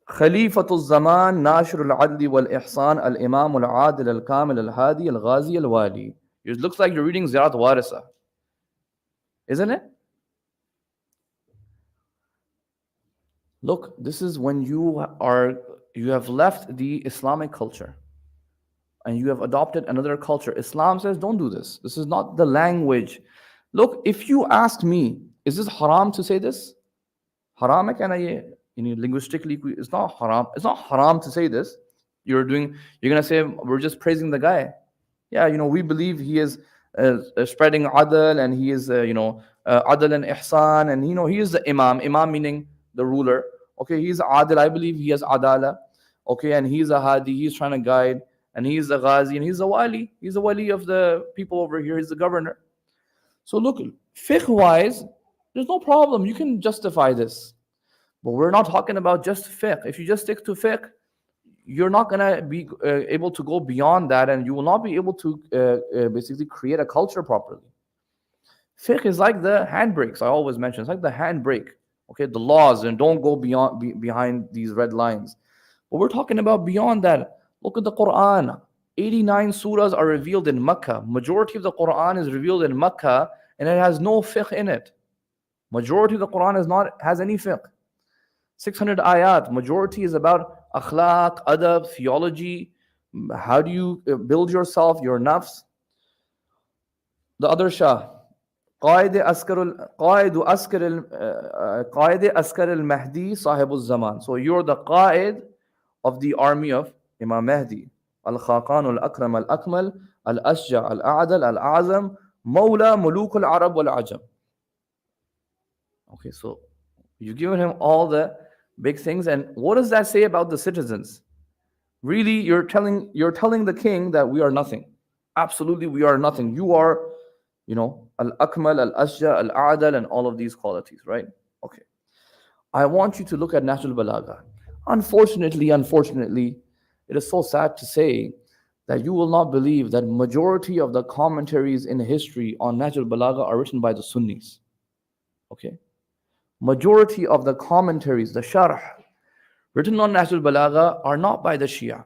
خليفة الزمان ناشر العدل والإحسان الإمام العادل الكامل الهادي الغازي الوالي. It looks like you're reading Ziyarat Warisa, isn't it? Look, this is when you have left the Islamic culture and you have adopted another culture. Islam says don't do this. This is not the language. Look, if you ask me, is this haram to say this? Haram hai kehna ye? Linguistically, it's not haram. It's not haram to say this. You're gonna say we're just praising the guy. Yeah, we believe he is spreading adl, and he is adl and ihsan, and he is the imam. Imam meaning the ruler. Okay, he's adl. I believe he has adala. Okay, and he's a hadi. He's trying to guide, and he's a ghazi, and he's a wali. He's a wali of the people over here. He's the governor. So look, fiqh wise, there's no problem. You can justify this. But we're not talking about just fiqh. If you just stick to fiqh, you're not going to be able to go beyond that, and you will not be able to basically create a culture properly. Fiqh is like the handbrakes, I always mention. It's like the handbrake, okay, the laws, and don't go behind these red lines. But we're talking about beyond that. Look at the Quran. 89 surahs are revealed in Makkah. Majority of the Quran is revealed in Makkah, and it has no fiqh in it. Majority of the Quran has any fiqh. 600 ayat, majority is about akhlaq, adab, theology. How do you build yourself, your nafs? The other Shah, Qaid Askar al-Mahdi Sahibul Zaman. So you're the Qaid of the army of Imam Mahdi. Al-Khaqan al-Akram al-Akmal al-Ashja al-A'dal al-A'zam Mawla Muluk al-Arab wal-Ajam. Okay, so you've given him all the big things, and what does that say about the citizens? Really, you're telling the king that we are nothing. Absolutely, we are nothing. You are, al-Akmal, al-Ashja, al-A'dal, and all of these qualities, right? Okay. I want you to look at Nahjul Balagha. Unfortunately, it is so sad to say that you will not believe that majority of the commentaries in history on Nahjul Balagha are written by the Sunnis. Okay. Majority of the commentaries, the sharh, written on Nahjul Balagha are not by the Shia.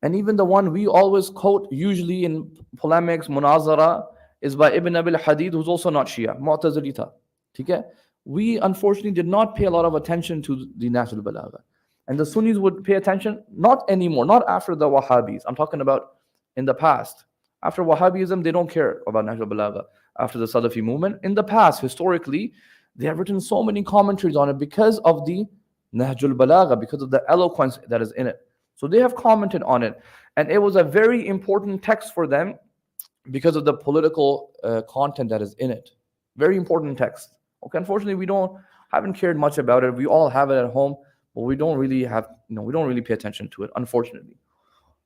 And even the one we always quote, usually in polemics, munazara, is by Ibn Abil Hadid, who's also not Shia, Mu'tazilita. Okay? We unfortunately did not pay a lot of attention to the Nahjul Balagha. And the Sunnis would pay attention, not anymore, not after the Wahhabis. I'm talking about in the past. After Wahhabism, they don't care about Nahjul Balagha. After the Salafi movement, in the past, historically, they have written so many commentaries on it because of the Nahjul Balagha, because of the eloquence that is in it. So they have commented on it. And it was a very important text for them because of the political content that is in it. Very important text. Okay, unfortunately, we haven't cared much about it. We all have it at home, but we don't really pay attention to it, unfortunately.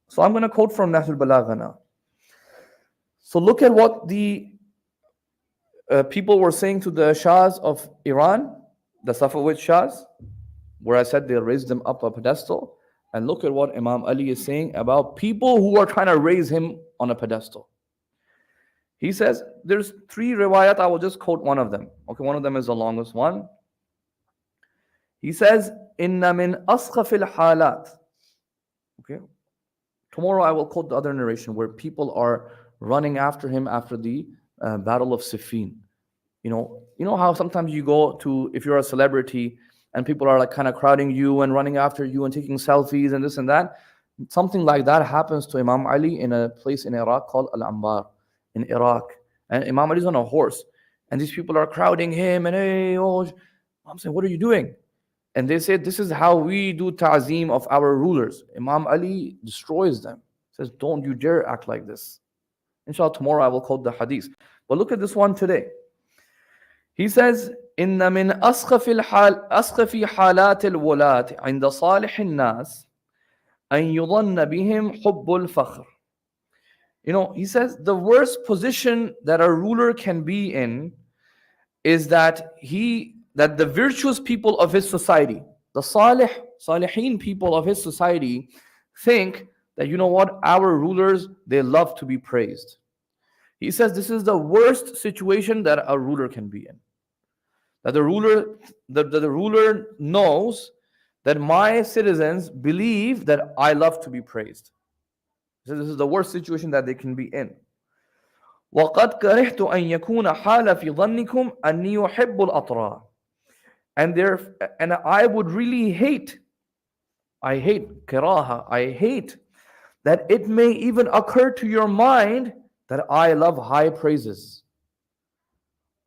So I'm going to quote from Nahjul Balagha now. So look at what the people were saying to the Shahs of Iran, the Safavid Shahs, where I said they raised them up a pedestal. And look at what Imam Ali is saying about people who are trying to raise him on a pedestal. He says, there's 3 riwayat, I will just quote one of them. Okay, one of them is the longest one. He says, Inna min askhafil halat. Okay, tomorrow I will quote the other narration where people are running after him after the Battle of Siffin. You know how sometimes you go to, if you're a celebrity and people are like kind of crowding you and running after you and taking selfies and this and that. Something like that happens to Imam Ali in a place in Iraq called Al-Anbar, in Iraq. And Imam Ali is on a horse. And these people are crowding him and, hey, oh, I'm saying, what are you doing? And they said, this is how we do ta'zeem of our rulers. Imam Ali destroys them. Says, don't you dare act like this. Inshallah, tomorrow I will quote the hadith. But look at this one today. He says, إن من أسخف حالات الولاة عند صالح الناس أن يظن بهم حب الفخر. You know, he says the worst position that a ruler can be in is that the virtuous people of his society, the salihin people of his society, think that, you know what, our rulers, they love to be praised. He says this is the worst situation that a ruler can be in. That the ruler knows that my citizens believe that I love to be praised. So this is the worst situation that they can be in. وَقَدْ كَرِهْتُ أَنْ يَكُونَ حَالَ فِي ظَنِّكُمْ أَنِّي يُحِبُّ الْأَطْرَاءَ. And I would really hate karaha, I hate that it may even occur to your mind that I love high praises.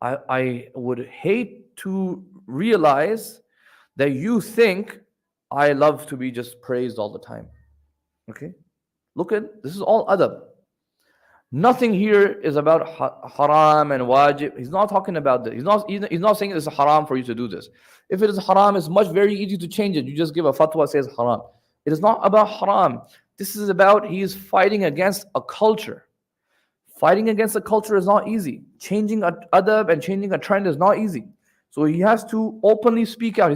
I would hate to realize that you think I love to be just praised all the time. Okay? Look at, this is all adab. Nothing here is about haram and wajib. He's not talking about this. He's not saying it's haram for you to do this. If it is haram, it's very easy to change it. You just give a fatwa that says haram. It is not about haram. This is about, he is fighting against a culture. Fighting against a culture is not easy. Changing adab and changing a trend is not easy. So he has to openly speak out.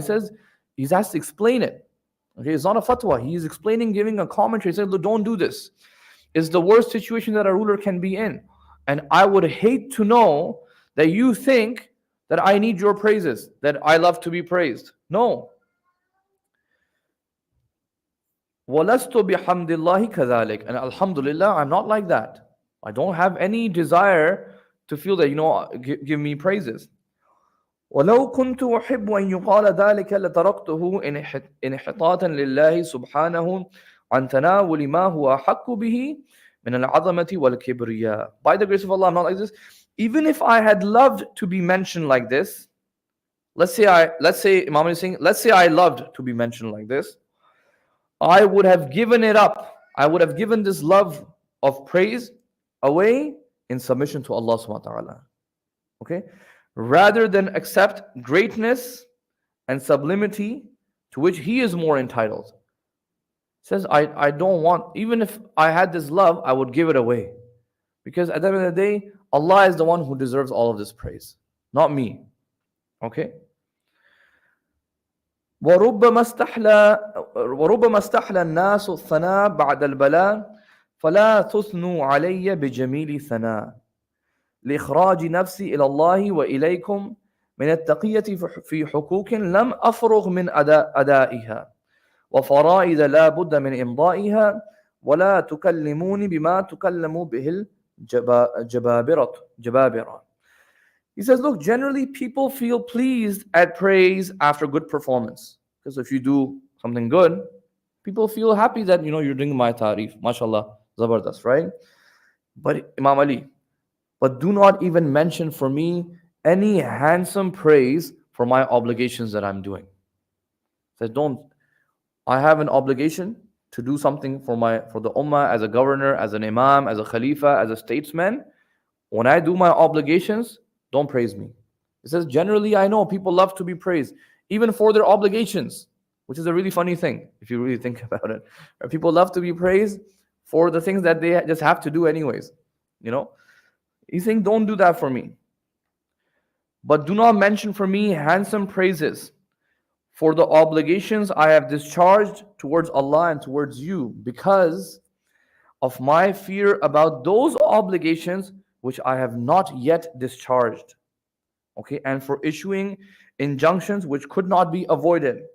He has to explain it. Okay, it's not a fatwa. He is explaining, giving a commentary. He says, look, don't do this. It's the worst situation that a ruler can be in. And I would hate to know that you think that I need your praises, that I love to be praised. No. وَلَسْتُ بِحَمْدِ اللَّهِ كَذَلِكَ. And alhamdulillah, I'm not like that. I don't have any desire to feel that, give me praises. ولو كنت أحب أن يقال ذلك لتركته انحطاطا لله سبحانه عن تناول ما هو حق به من العظمة والكبرياء. By the grace of Allah, I'm not like this. Even if I had loved to be mentioned like this, let's say Imam is saying, let's say I loved to be mentioned like this, I would have given it up. I would have given this love of praise away in submission to Allah subhanahu wa ta'ala. Okay? Rather than accept greatness and sublimity to which He is more entitled. Says, I don't want, even if I had this love, I would give it away. Because at the end of the day, Allah is the one who deserves all of this praise, not me. Okay? وَرُبَّمَا اسْتَحْلَى النَّاسُ الثَّنَاءَ بَعْدَ الْبَلَاءِ فَلَا تُثْنُوا عَلَيَّ بِجَمِيلِ ثَنَاءٍ لإخراج نفسي إلى الله وإليكم من التقية في حقوق لم أفرغ من أدائها وفرائض لا بد من إمضائها ولا تكلموني بما تكلم به الجبابرة. He says, look, generally people feel pleased at praise after good performance. Because if you do something good, people feel happy that, you're doing my tarif. MashaAllah, zabardast, right? But Imam Ali, but do not even mention for me any handsome praise for my obligations that I'm doing. So I have an obligation to do something for the ummah, as a governor, as an imam, as a khalifa, as a statesman. When I do my obligations, don't praise me. It says, generally I know people love to be praised, even for their obligations, which is a really funny thing, if you really think about it. People love to be praised for the things that they just have to do anyways, He's saying, don't do that for me. But do not mention for me handsome praises for the obligations I have discharged towards Allah and towards you, because of my fear about those obligations which I have not yet discharged. Okay, and for issuing injunctions which could not be avoided.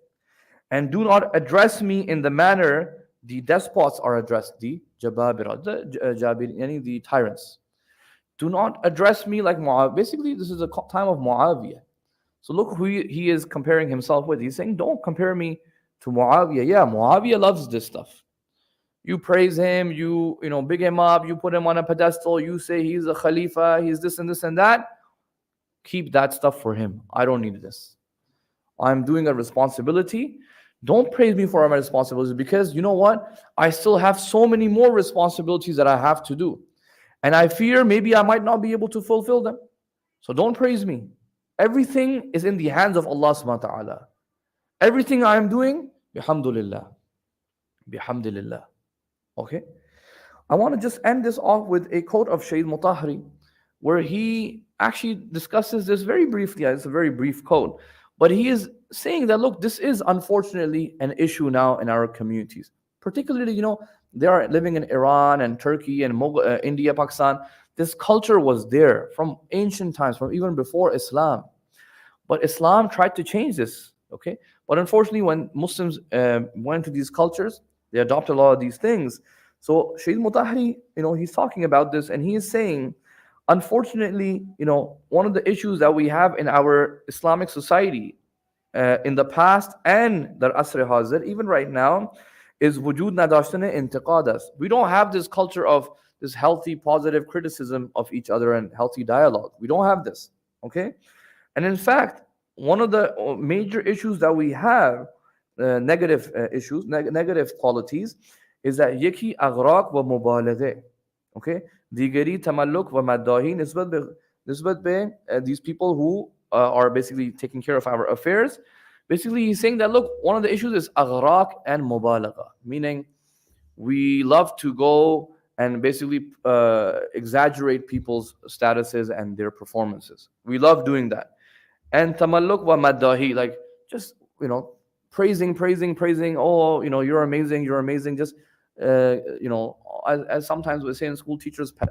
And do not address me in the manner the despots are addressed, the jababira, the tyrants. Do not address me like Muawiyah. Basically, this is a time of Muawiyah. So look who he is comparing himself with. He's saying, don't compare me to Muawiyah. Yeah, Muawiyah loves this stuff. You praise him, you big him up, you put him on a pedestal, you say he's a khalifa, he's this and this and that. Keep that stuff for him. I don't need this. I'm doing a responsibility. Don't praise me for my responsibilities, because you know what? I still have so many more responsibilities that I have to do. And I fear maybe I might not be able to fulfill them. So don't praise me. Everything is in the hands of Allah subhanahu wa ta'ala. Everything I am doing, bihamdulillah. Bihamdulillah. Okay? I want to just end this off with a quote of Syed Mutahari, where he actually discusses this very briefly. It's a very brief quote. But he is saying that, look, this is unfortunately an issue now in our communities. Particularly, they are living in Iran and Turkey and India, Pakistan. This culture was there from ancient times, from even before Islam. But Islam tried to change this, okay? But unfortunately, when Muslims went to these cultures, they adopted a lot of these things. So Syed Mutahari, he's talking about this, and he is saying, unfortunately, one of the issues that we have in our Islamic society in the past and the Asr Hazir, even right now, is wujud nadashtane intiqadas. We don't have this culture of this healthy, positive criticism of each other and healthy dialogue. We don't have this, okay? And in fact, one of the major issues that we have, negative issues, negative qualities, is that yeki aghraq wa mubalaghe, okay? Digari tamalluk wa maddahi nisbat be these people who are basically taking care of our affairs. Basically, he's saying that, look, one of the issues is aghraq and mubalagha, meaning we love to go and basically exaggerate people's statuses and their performances. We love doing that. And tamalluk wa maddahi, like just, praising. Oh, you're amazing. Just, as sometimes we say in school, teachers pet,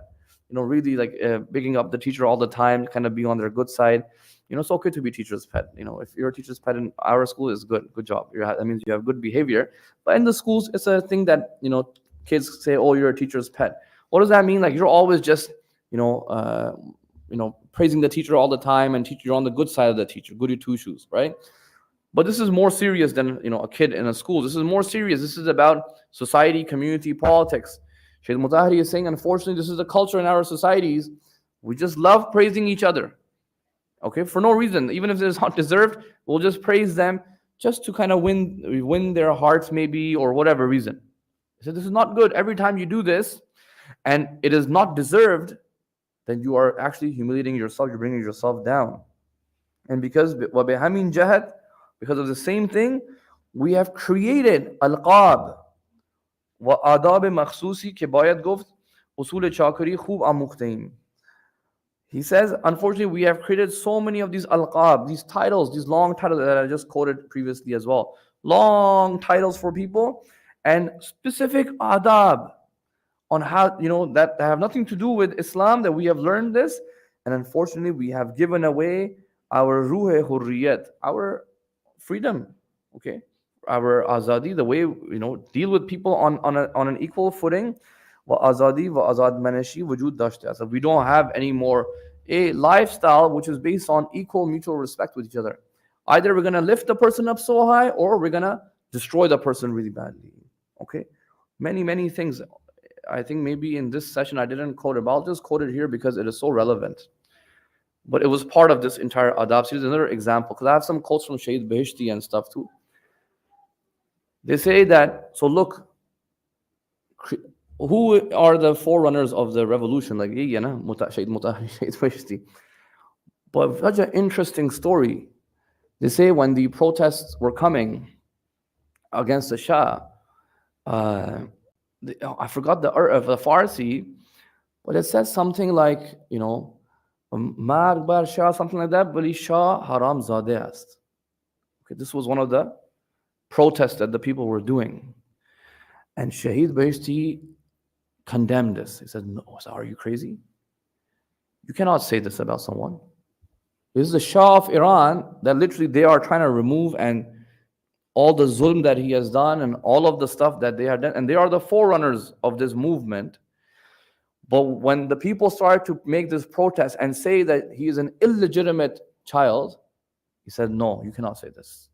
really like bigging up the teacher all the time, kind of being on their good side. It's okay to be teacher's pet. If you're a teacher's pet in our school, is good job. That means you have good behavior. But in the schools, it's a thing that, kids say, oh, you're a teacher's pet. What does that mean? Like, you're always just, praising the teacher all the time, and you're on the good side of the teacher, goody two shoes, right? But this is more serious than, a kid in a school. This is more serious. This is about society, community, politics. Syed Mutahari is saying, unfortunately, this is the culture in our societies. We just love praising each other, okay, for no reason. Even if it's not deserved, we'll just praise them just to kind of win their hearts, maybe, or whatever reason. He said, this is not good. Every time you do this, and it is not deserved, then you are actually humiliating yourself. You're bringing yourself down. And because of the same thing, we have created alqab wa adab makhsusi ke bayad guft usul chakri khub amukhtain. He says, unfortunately, we have created so many of these alqab, these titles, these long titles that I just quoted previously as well. Long titles for people and specific adab on how, that have nothing to do with Islam, that we have learned this. And unfortunately, we have given away our ruh hurriyat, our freedom, okay? Our azadi, the way, deal with people on an equal footing. Wa azadi wa azad manashi wujud dashta. So we don't have any more a lifestyle which is based on equal mutual respect with each other. Either we're going to lift the person up so high, or we're going to destroy the person really badly, okay? Many things. I think maybe in this session I didn't quote it, but I'll just quote it here because it is so relevant. But it was part of this entire Adab series. Another example, because I have some quotes from Syed Beheshti and stuff too. They say that, so look, who are the forerunners of the revolution? Like, Syed Mutahari, Syed Beheshti. But such an interesting story. They say when the protests were coming against the Shah, I forgot the Farsi, but it says something like, Mar Shah, something like that, Bali Shah Haram Zadeh ast. Okay, this was one of the protests that the people were doing. And Syed Beheshti condemned this. He said, no, are you crazy? You cannot say this about someone. This is the Shah of Iran that literally they are trying to remove, and all the zulm that he has done and all of the stuff that they have done, and they are the forerunners of this movement. But when the people started to make this protest and say that he is an illegitimate child, he said, no, you cannot say this.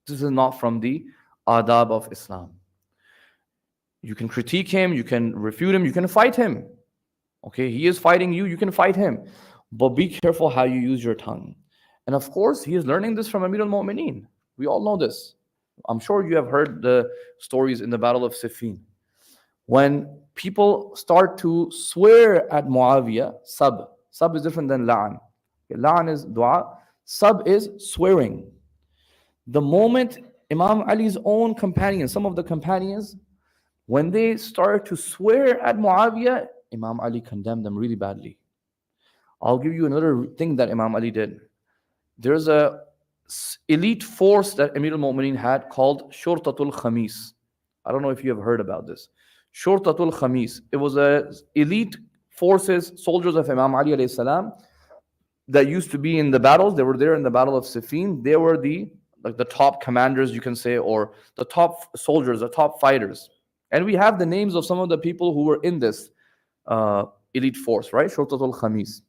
This is not from the adab of Islam. You can critique him, you can refute him, you can fight him. Okay, he is fighting you, you can fight him. But be careful how you use your tongue. And of course, he is learning this from Amir al-Mu'mineen. We all know this. I'm sure you have heard the stories in the Battle of Siffin. When people start to swear at Muawiyah, sub is different than la'an. La'an is dua, sub is swearing. The moment Imam Ali's own companions, some of the companions, when they started to swear at Muawiyah, Imam Ali condemned them really badly. I'll give you another thing that Imam Ali did. There's a elite force that Amir al-Mu'mineen had called Shurtatul Khamis. I don't know if you have heard about this. Shurtatul Khamis. It was a elite forces, soldiers of Imam Ali alayhi salam, that used to be in the battles. They were there in the Battle of Siffin. They were the top commanders, you can say, or the top soldiers, the top fighters. And we have the names of some of the people who were in this elite force, right? Shurtatul Khamis.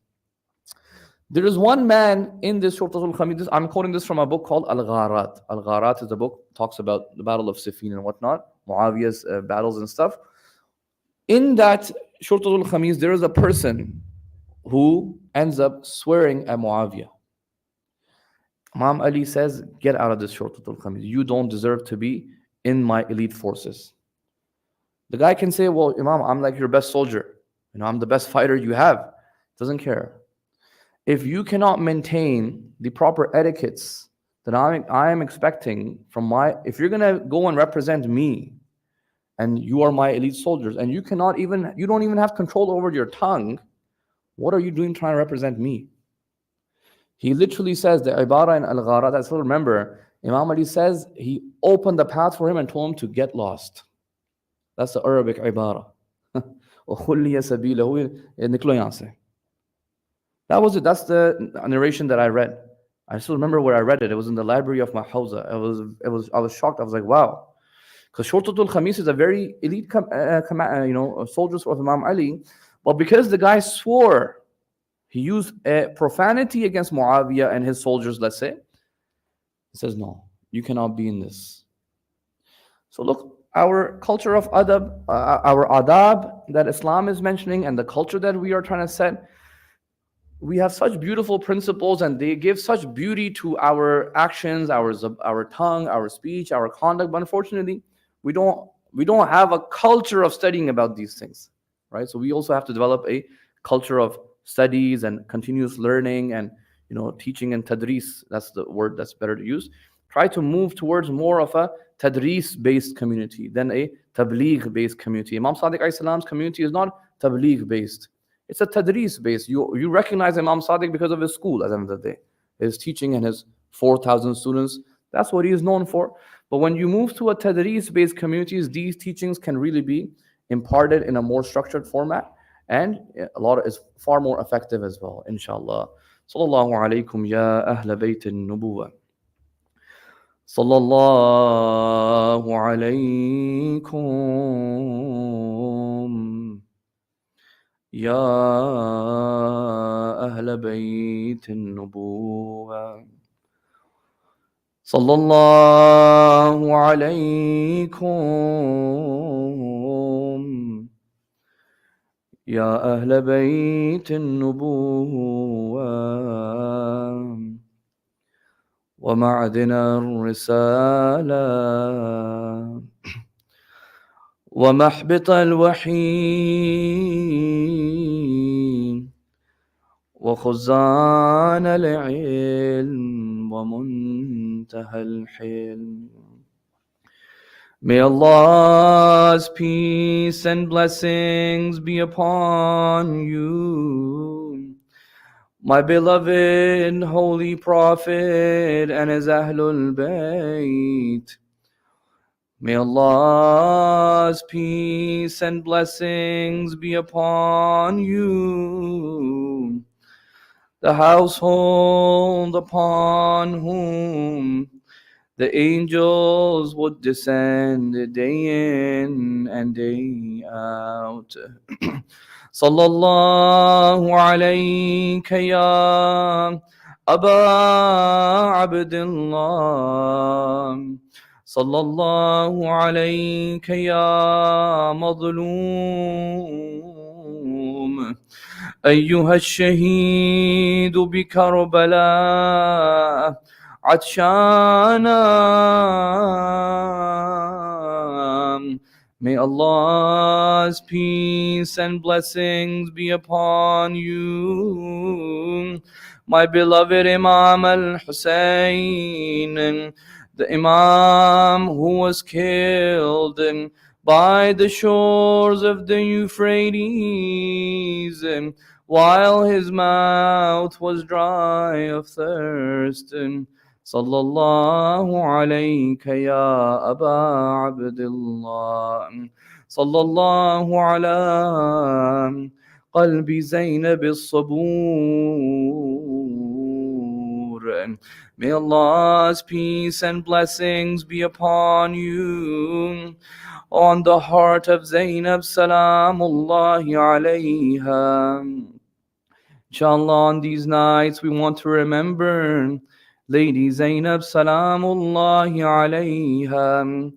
There is one man in this Shurtatul Khamis. I'm quoting this from a book called Al-Gharat. Al-Gharat is a book, talks about the Battle of Siffin and whatnot, Muawiyah's battles and stuff. In that Shurtatul Khamis, there is a person who ends up swearing at Muawiyah. Imam Ali says, get out of this Shurtatul Khamis. You don't deserve to be in my elite forces. The guy can say, well, Imam, I'm like your best soldier. I'm the best fighter you have. Doesn't care. If you cannot maintain the proper etiquettes that I am expecting from if you're gonna go and represent me, and you are my elite soldiers, and you don't even have control over your tongue, what are you doing trying to represent me? He literally says the ibara in Al-Gharat, I still remember, Imam Ali says he opened the path for him and told him to get lost. That's the Arabic ibara. That was it. That's the narration that I read. I still remember where I read it. It was in the library of my hawza. I was shocked. I was like, wow. Because Shurtatul Khamis is a very elite soldiers of Imam Ali. But because the guy swore, he used a profanity against Muawiyah and his soldiers, let's say. He says, no, you cannot be in this. So look, our culture of adab, our adab that Islam is mentioning, and the culture that we are trying to set, we have such beautiful principles, and they give such beauty to our actions, our tongue, our speech, our conduct. But unfortunately, we don't have a culture of studying about these things, right? So we also have to develop a culture of studies and continuous learning, and teaching and tadris. That's the word that's better to use. Try to move towards more of a tadris-based community than a tabligh-based community. Imam Sadiq alayhi salam's community is not tabligh-based. It's a tadris-based. You recognize Imam Sadiq because of his school at the end of the day. His teaching and his 4,000 students. That's what he is known for. But when you move to a tadris-based communities, these teachings can really be imparted in a more structured format. And is far more effective as well, inshallah. Sallallahu alaykum ya ahla bayt al-nubuwah. Sallallahu alaykum ya ahla bayt al-nubuwah. Sallallahu alaykum يا أهل بيت النبوة ومعدن الرسالة ومحبط الوحي وخزان العلم ومنتهى الحلم. May Allah's peace and blessings be upon you, my beloved Holy Prophet and his Ahlul Bayt. May Allah's peace and blessings be upon you, the household upon whom the angels would descend day in and day out. Sallallahu alayka ya Aba Abdullah. صلى الله عليك يا مظلوم أيها الشهيد بكربلاء عطشانا. May Allah's peace and blessings be upon you, my beloved Imam al-Hussein, the Imam who was killed by the shores of the Euphrates while his mouth was dry of thirst. Sallallahu alayka ya Aba Abdullah. Sallallahu ala qalbi Zainab as-Sabur. May Allah's peace and blessings be upon you, on the heart of Zainab Salamullahi alayha. Inshallah, on these nights we want to remember Lady Zainab Salamullahi alayha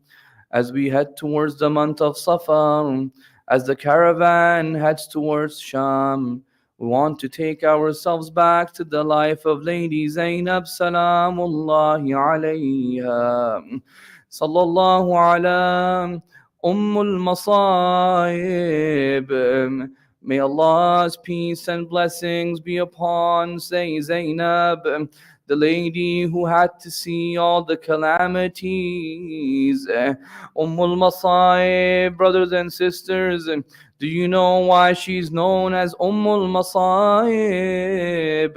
as we head towards the month of Safar, as the caravan heads towards Sham. We want to take ourselves back to the life of Lady Zainab Salamullahi alayha. Sallallahu ala Ummul Masa'ib. May Allah's peace and blessings be upon Zainab, the lady who had to see all the calamities. Ummul Masa'ib, brothers and sisters, do you know why she's known as Ummul Masa'ib?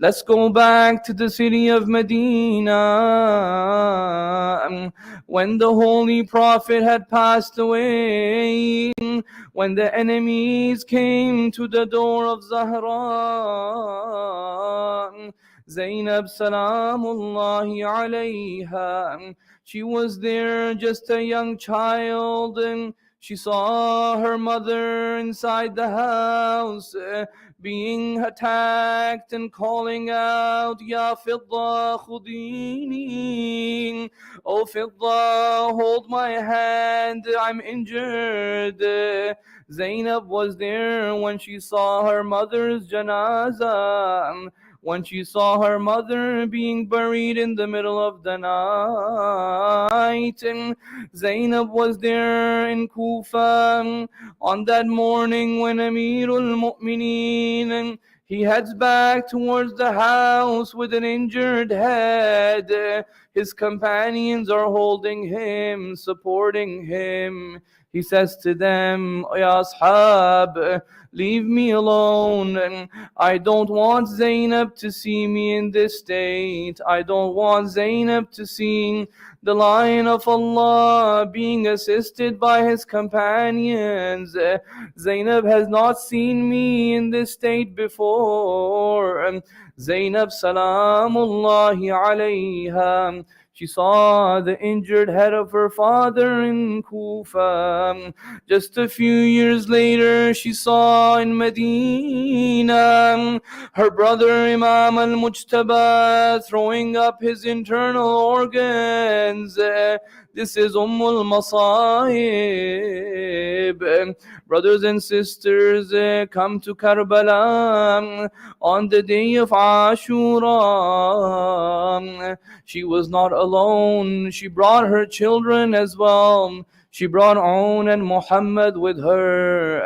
Let's go back to the city of Medina. When the Holy Prophet had passed away, when the enemies came to the door of Zahra, Zainab Salamullahi alayha, she was there just a young child, and she saw her mother inside the house being attacked and calling out, Ya Fidda khudini, Oh Fidda, hold my hand, I'm injured. Zainab was there when she saw her mother's janazah, when she saw her mother being buried in the middle of the night. And Zainab was there in Kufa on that morning when Amirul Mu'mineen, he heads back towards the house with an injured head. His companions are holding him, supporting him. He says to them, Ya Ashab, leave me alone. I don't want Zainab to see me in this state. I don't want Zainab to see the Lion of Allah being assisted by his companions. Zainab has not seen me in this state before. Zainab Salamullahi alayha, she saw the injured head of her father in Kufa. Just a few years later, she saw in Medina her brother Imam al-Mujtaba throwing up his internal organs. This is Ummul Masa'ib. Brothers and sisters, come to Karbala on the day of Ashura. She was not alone. She brought her children as well. She brought Aun and Muhammad with her.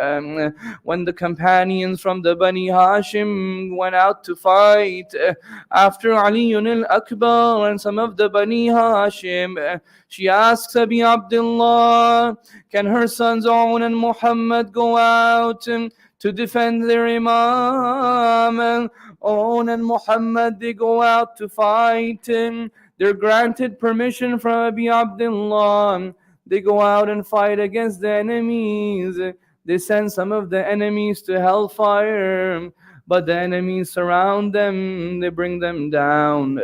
When the companions from the Bani Hashim went out to fight, after Ali al-Akbar and some of the Bani Hashim, she asks Abi Abdullah, can her sons Aun and Muhammad go out to defend their Imam? Aun and Muhammad, they go out to fight. They're granted permission from Abi Abdullah. They go out and fight against the enemies. They send some of the enemies to hellfire, but the enemies surround them. They bring them down.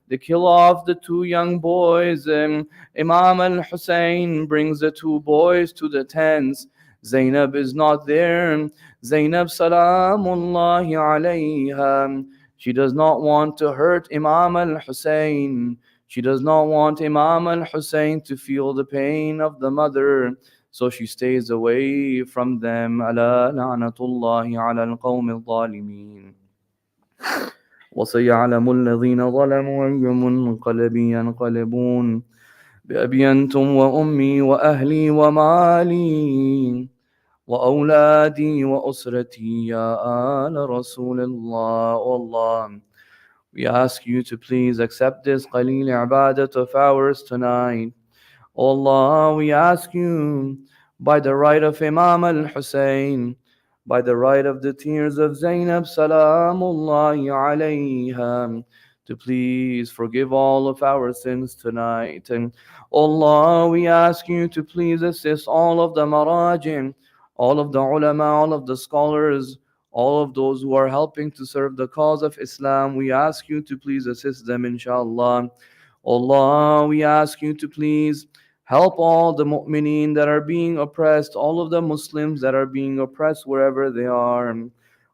They kill off the two young boys. Imam al-Hussein brings the two boys to the tents. Zainab is not there. Zainab Salamullahi alayha, she does not want to hurt Imam al-Hussein. She does not want Imam al-Hussein to feel the pain of the mother, so she stays away from them. ألا لعنة الله على القوم الظالمين. وسيعلم الذين ظلموا أي منقلب ينقلبون بأبي أنتم وأمي وأهلي ومالي وأولادي وأسرتي يا آل رسول الله. والله, we ask you to please accept this qaleel ibadat of ours tonight. O Allah, we ask you, by the right of Imam al-Hussein, by the right of the tears of Zainab Salamullahi alayha, to please forgive all of our sins tonight. And Allah, we ask you to please assist all of the marajin, all of the ulama, all of the scholars, all of those who are helping to serve the cause of Islam. We ask you to please assist them, inshallah. Allah, we ask you to please help all the mu'mineen that are being oppressed, all of the Muslims that are being oppressed wherever they are.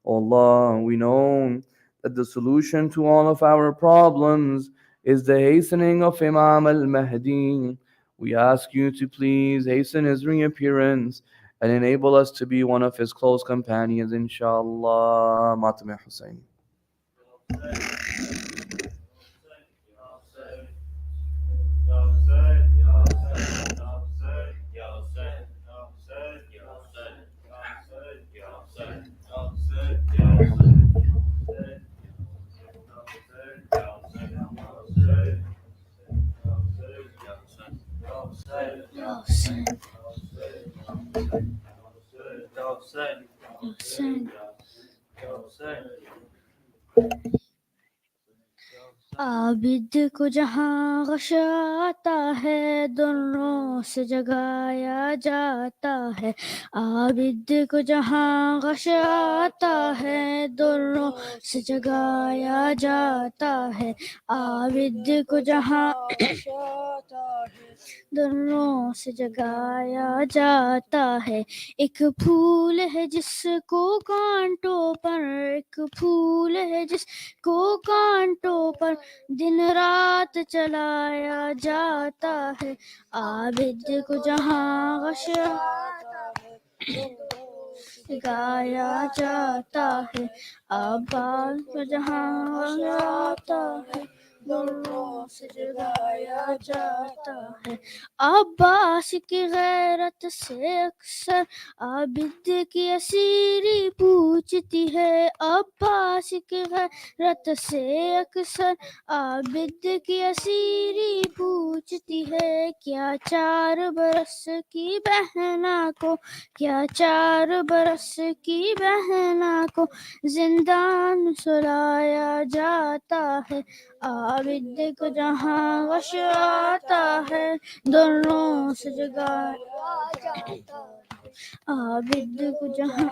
Allah, we know that the solution to all of our problems is the hastening of Imam al-Mahdi. We ask you to please hasten his reappearance and enable us to be one of his close companions, inshallah. Matam Hussein. عابد کو جہاں غش آتا ہے دروں سے جگایا جاتا ہے. عابد کو جہاں غش آتا ہے دروں سے جگایا جاتا ہے. عابد کو جہاں غش آتا ہے دروں سے جگایا جاتا ہے. ایک پھول ہے جس کو کانٹوں پر، ایک پھول ہے جس کو کانٹوں پر دن رات چلایا جاتا ہے. عابد کو جہاں غش آتا ہے گایا جاتا ہے. عباس کو جہاں غش آتا ہے دروں سے جگایا جاتا ہے. عباس کی غیرت سے اکثر عابد کی اسیری پوچھتی ہے. عباس کی غیرت سے اکثر عابد کی اسیری پوچھتی ہے. کیا 4 برس کی بہنا کو، کیا 4 برس کی بہنا کو زندان سلایا جاتا ہے. عابد کو جہاں غش آتا ہے دروں سے جگایا جاتا ہے. عابد کو جہاں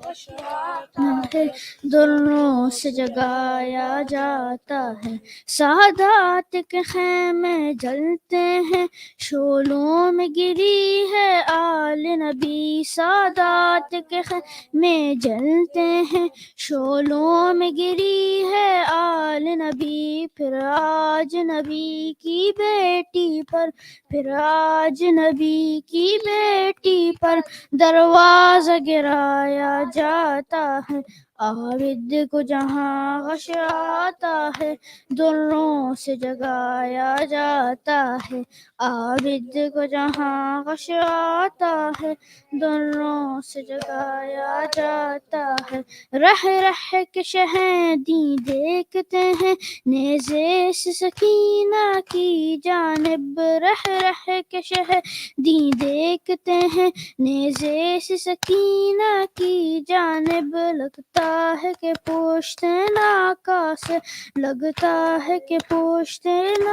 غش آتا ہے دروں سے جگایا جاتا ہے. سادات کے خیمے جلتے ہیں شعلوں میں گری ہے آل نبی. سادات کے خیمے جلتے ہیں شعلوں میں گری ہے آل نبی. پھر آج نبی کی بیٹی پر، پھر آج نبی کی بیٹی پر دروازہ گرایا جاتا ہے. عابد کو جہاں غش آتا ہے دروں سے جگایا جاتا ہے. عابد کو جہاں غش آتا ہے دروں سے جگایا جاتا ہے. رہ رہ کے شہیدی دیکھتے ہیں نیزے سے سکینہ کی جانب. رہ رہ کے شہیدی دیکھتے ہیں نیزے سے سکینہ کی جانب. لگتا ہے کہ پوشتن آقا سے، لگتا ہے کہ پوشتن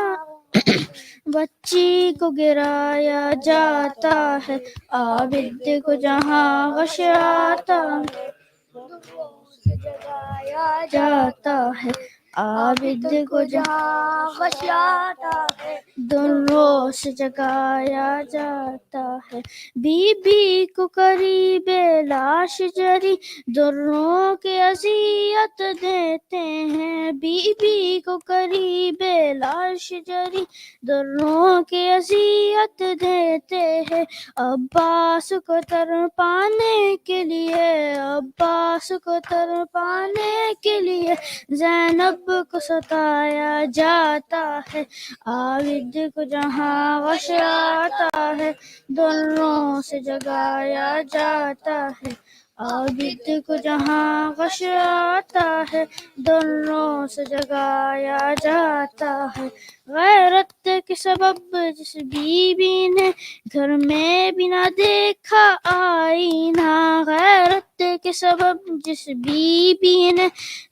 بچی کو گرایا جاتا ہے. عابد کو جہاں غش آتا ہے دروں سے جگایا جاتا ہے. عابد کو جہاں غشاتا ہے دروں سے جگایا جاتا ہے بی بی کو قریب لاش جری دروں کے اذیت دیتے ہیں بی بی کو قریب لاش جری دروں کے اذیت دیتے ہیں عباس کو تر پانے کے لیے عباس کو تر پانے کے لیے زینب کو ستایا جاتا ہے عابد کو جہاں غش آتا ہے دروں سے جگایا جاتا ہے عابد کو جہاں غش آتا ہے دروں سے جگایا جاتا ہے غیرت کے سبب جس بیوی نے گھر میں بنا دیکھا آئینہ غیرت کے سبب جس بیوی نے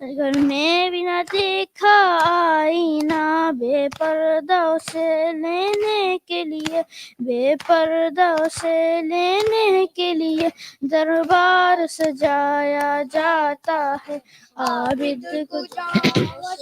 گھر میں بنا دیکھا آئینہ بے پردہ اسے لینے کے لیے بے پردہ اسے لینے کے لیے دربار سجایا جاتا ہے عابد کو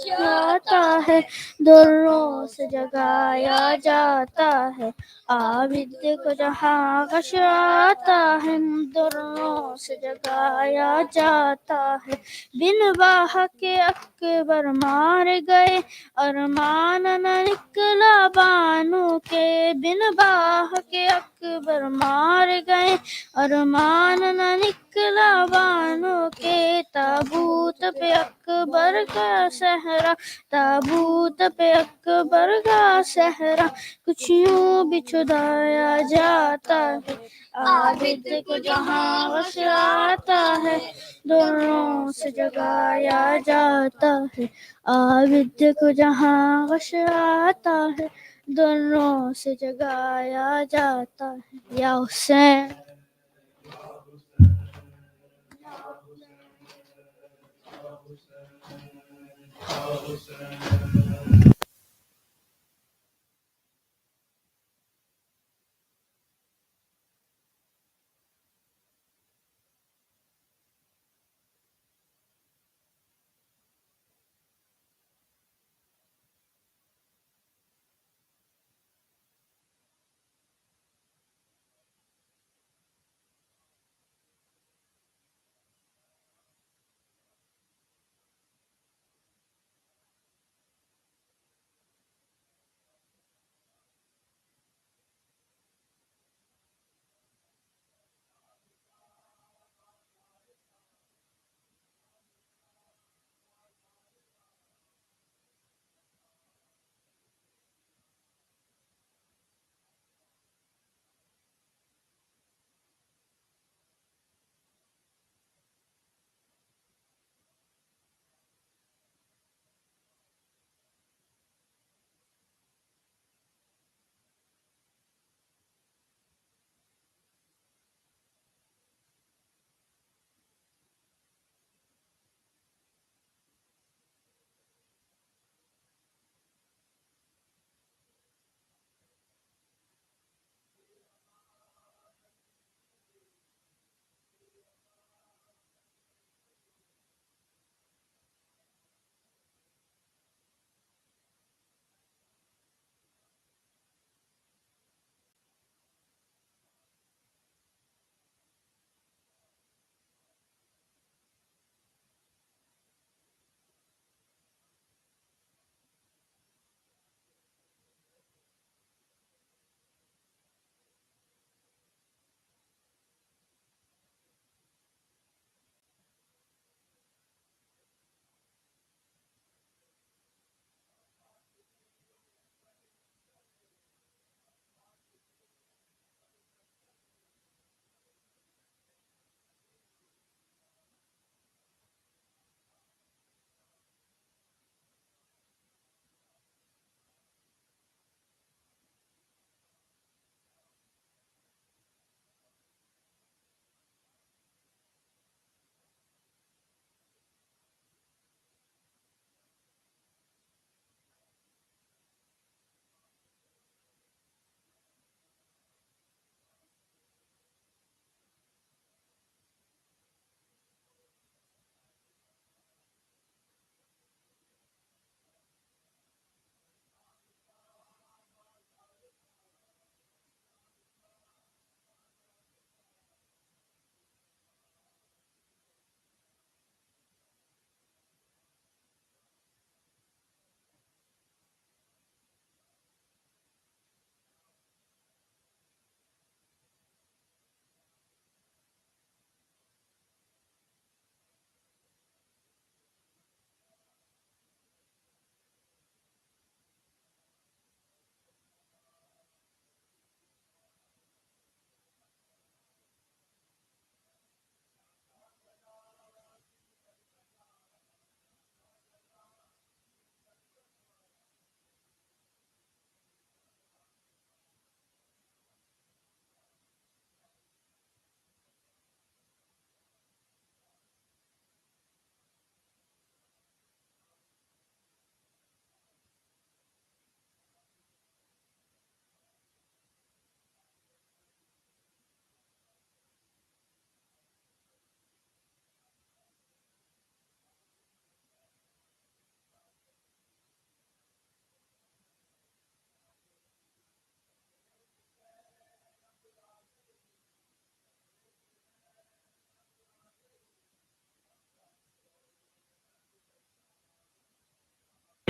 جاتا ہے دروں سے جگایا جاتا ہے عابد کو جہاں غش آتا ہے دروں سے جگایا جاتا ہے بن باہ کے اکبر مار گئے ارمان نہ نکلا بانو کے بن باہ کے اکبر مار گئے ارمان نہ نکلا بانو کے تابوت پہ اکبر کا صحرا تابوت پہ اکبر کا صحرا کچھ یوں بھی چھدایا جاتا ہے عابد کو جہاں غش آتا ہے دروں سے جگایا جاتا ہے عابد کو جہاں غش آتا ہے دروں سے جگایا جاتا ہے یا حسین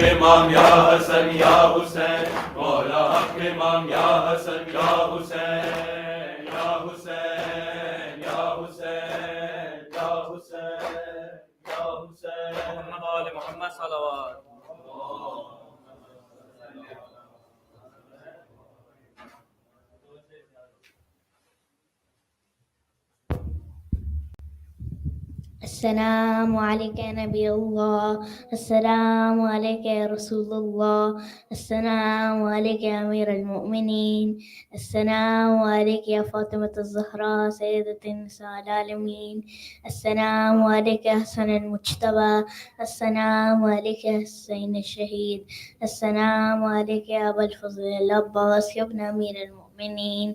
امام یا حسن یا حسین مولا حق امام یا حسن یا حسین یا حسین یا حسین یا حسین یا حسین محمد آل محمد صلوات. السلام عليك يا نبي الله، السلام عليك يا رسول الله، السلام عليك يا أمير المؤمنين، السلام عليك يا فاطمة الزهراء سيدة النساء العالمين، السلام عليك يا حسن المجتبى، السلام عليك يا حسين الشهيد، السلام عليك يا أبا الفضل العباس يا ابن أمير المؤمنين،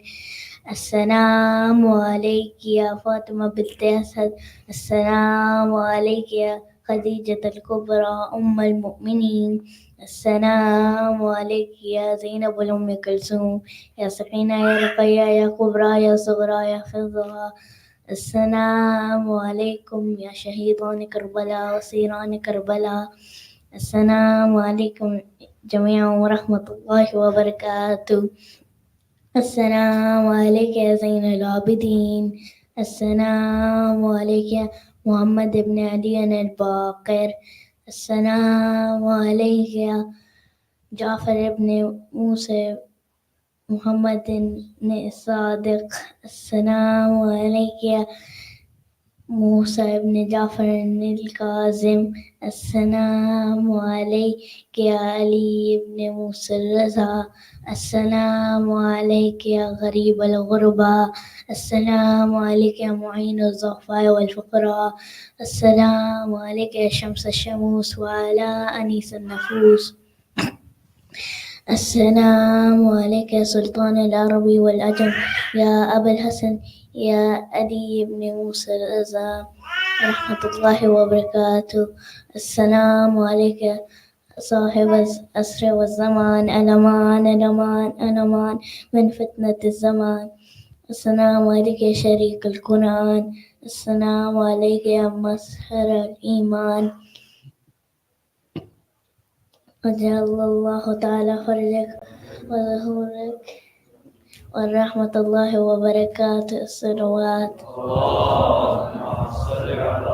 السلام عليك يا فاطمة بنت أسد، السلام عليك يا خديجة الكبرى أم المؤمنين، السلام عليك يا زينب أم كلثوم، يا سكينة يا رقية يا كبرى يا صغرى يا فضة، السلام عليكم يا شهيدان كربلاء وسيران كربلاء، السلام عليكم جميعا ورحمة الله وبركاته. السلام عليك يا زين العابدين، السلام عليك يا محمد بن علي الباقر، السلام عليك يا جعفر بن موسى محمد الصادق، السلام عليك يا موسى بن جعفر الكاظم، السلام عليك يا علي بن موسى الرضا، السلام عليك يا غريب الغربة، السلام عليك يا معين الضعفاء والفقراء، السلام عليك يا شمس الشموس وعلى أنيس النفوس، السلام عليك يا سلطان العرب والعجم، يا أبا الحسن يا علي بن موسى الرضا ورحمة الله وبركاته. السلام عليك يا صاحب العصر والزمان، الأمان الأمان الأمان من فتنة الزمان، السلام عليك يا شريك القرآن، السلام عليك يا مظهر الإيمان، وجعل الله تعالى فرجك وظهورك ورحمة الله وبركاته. الصلوات. اللهم صل على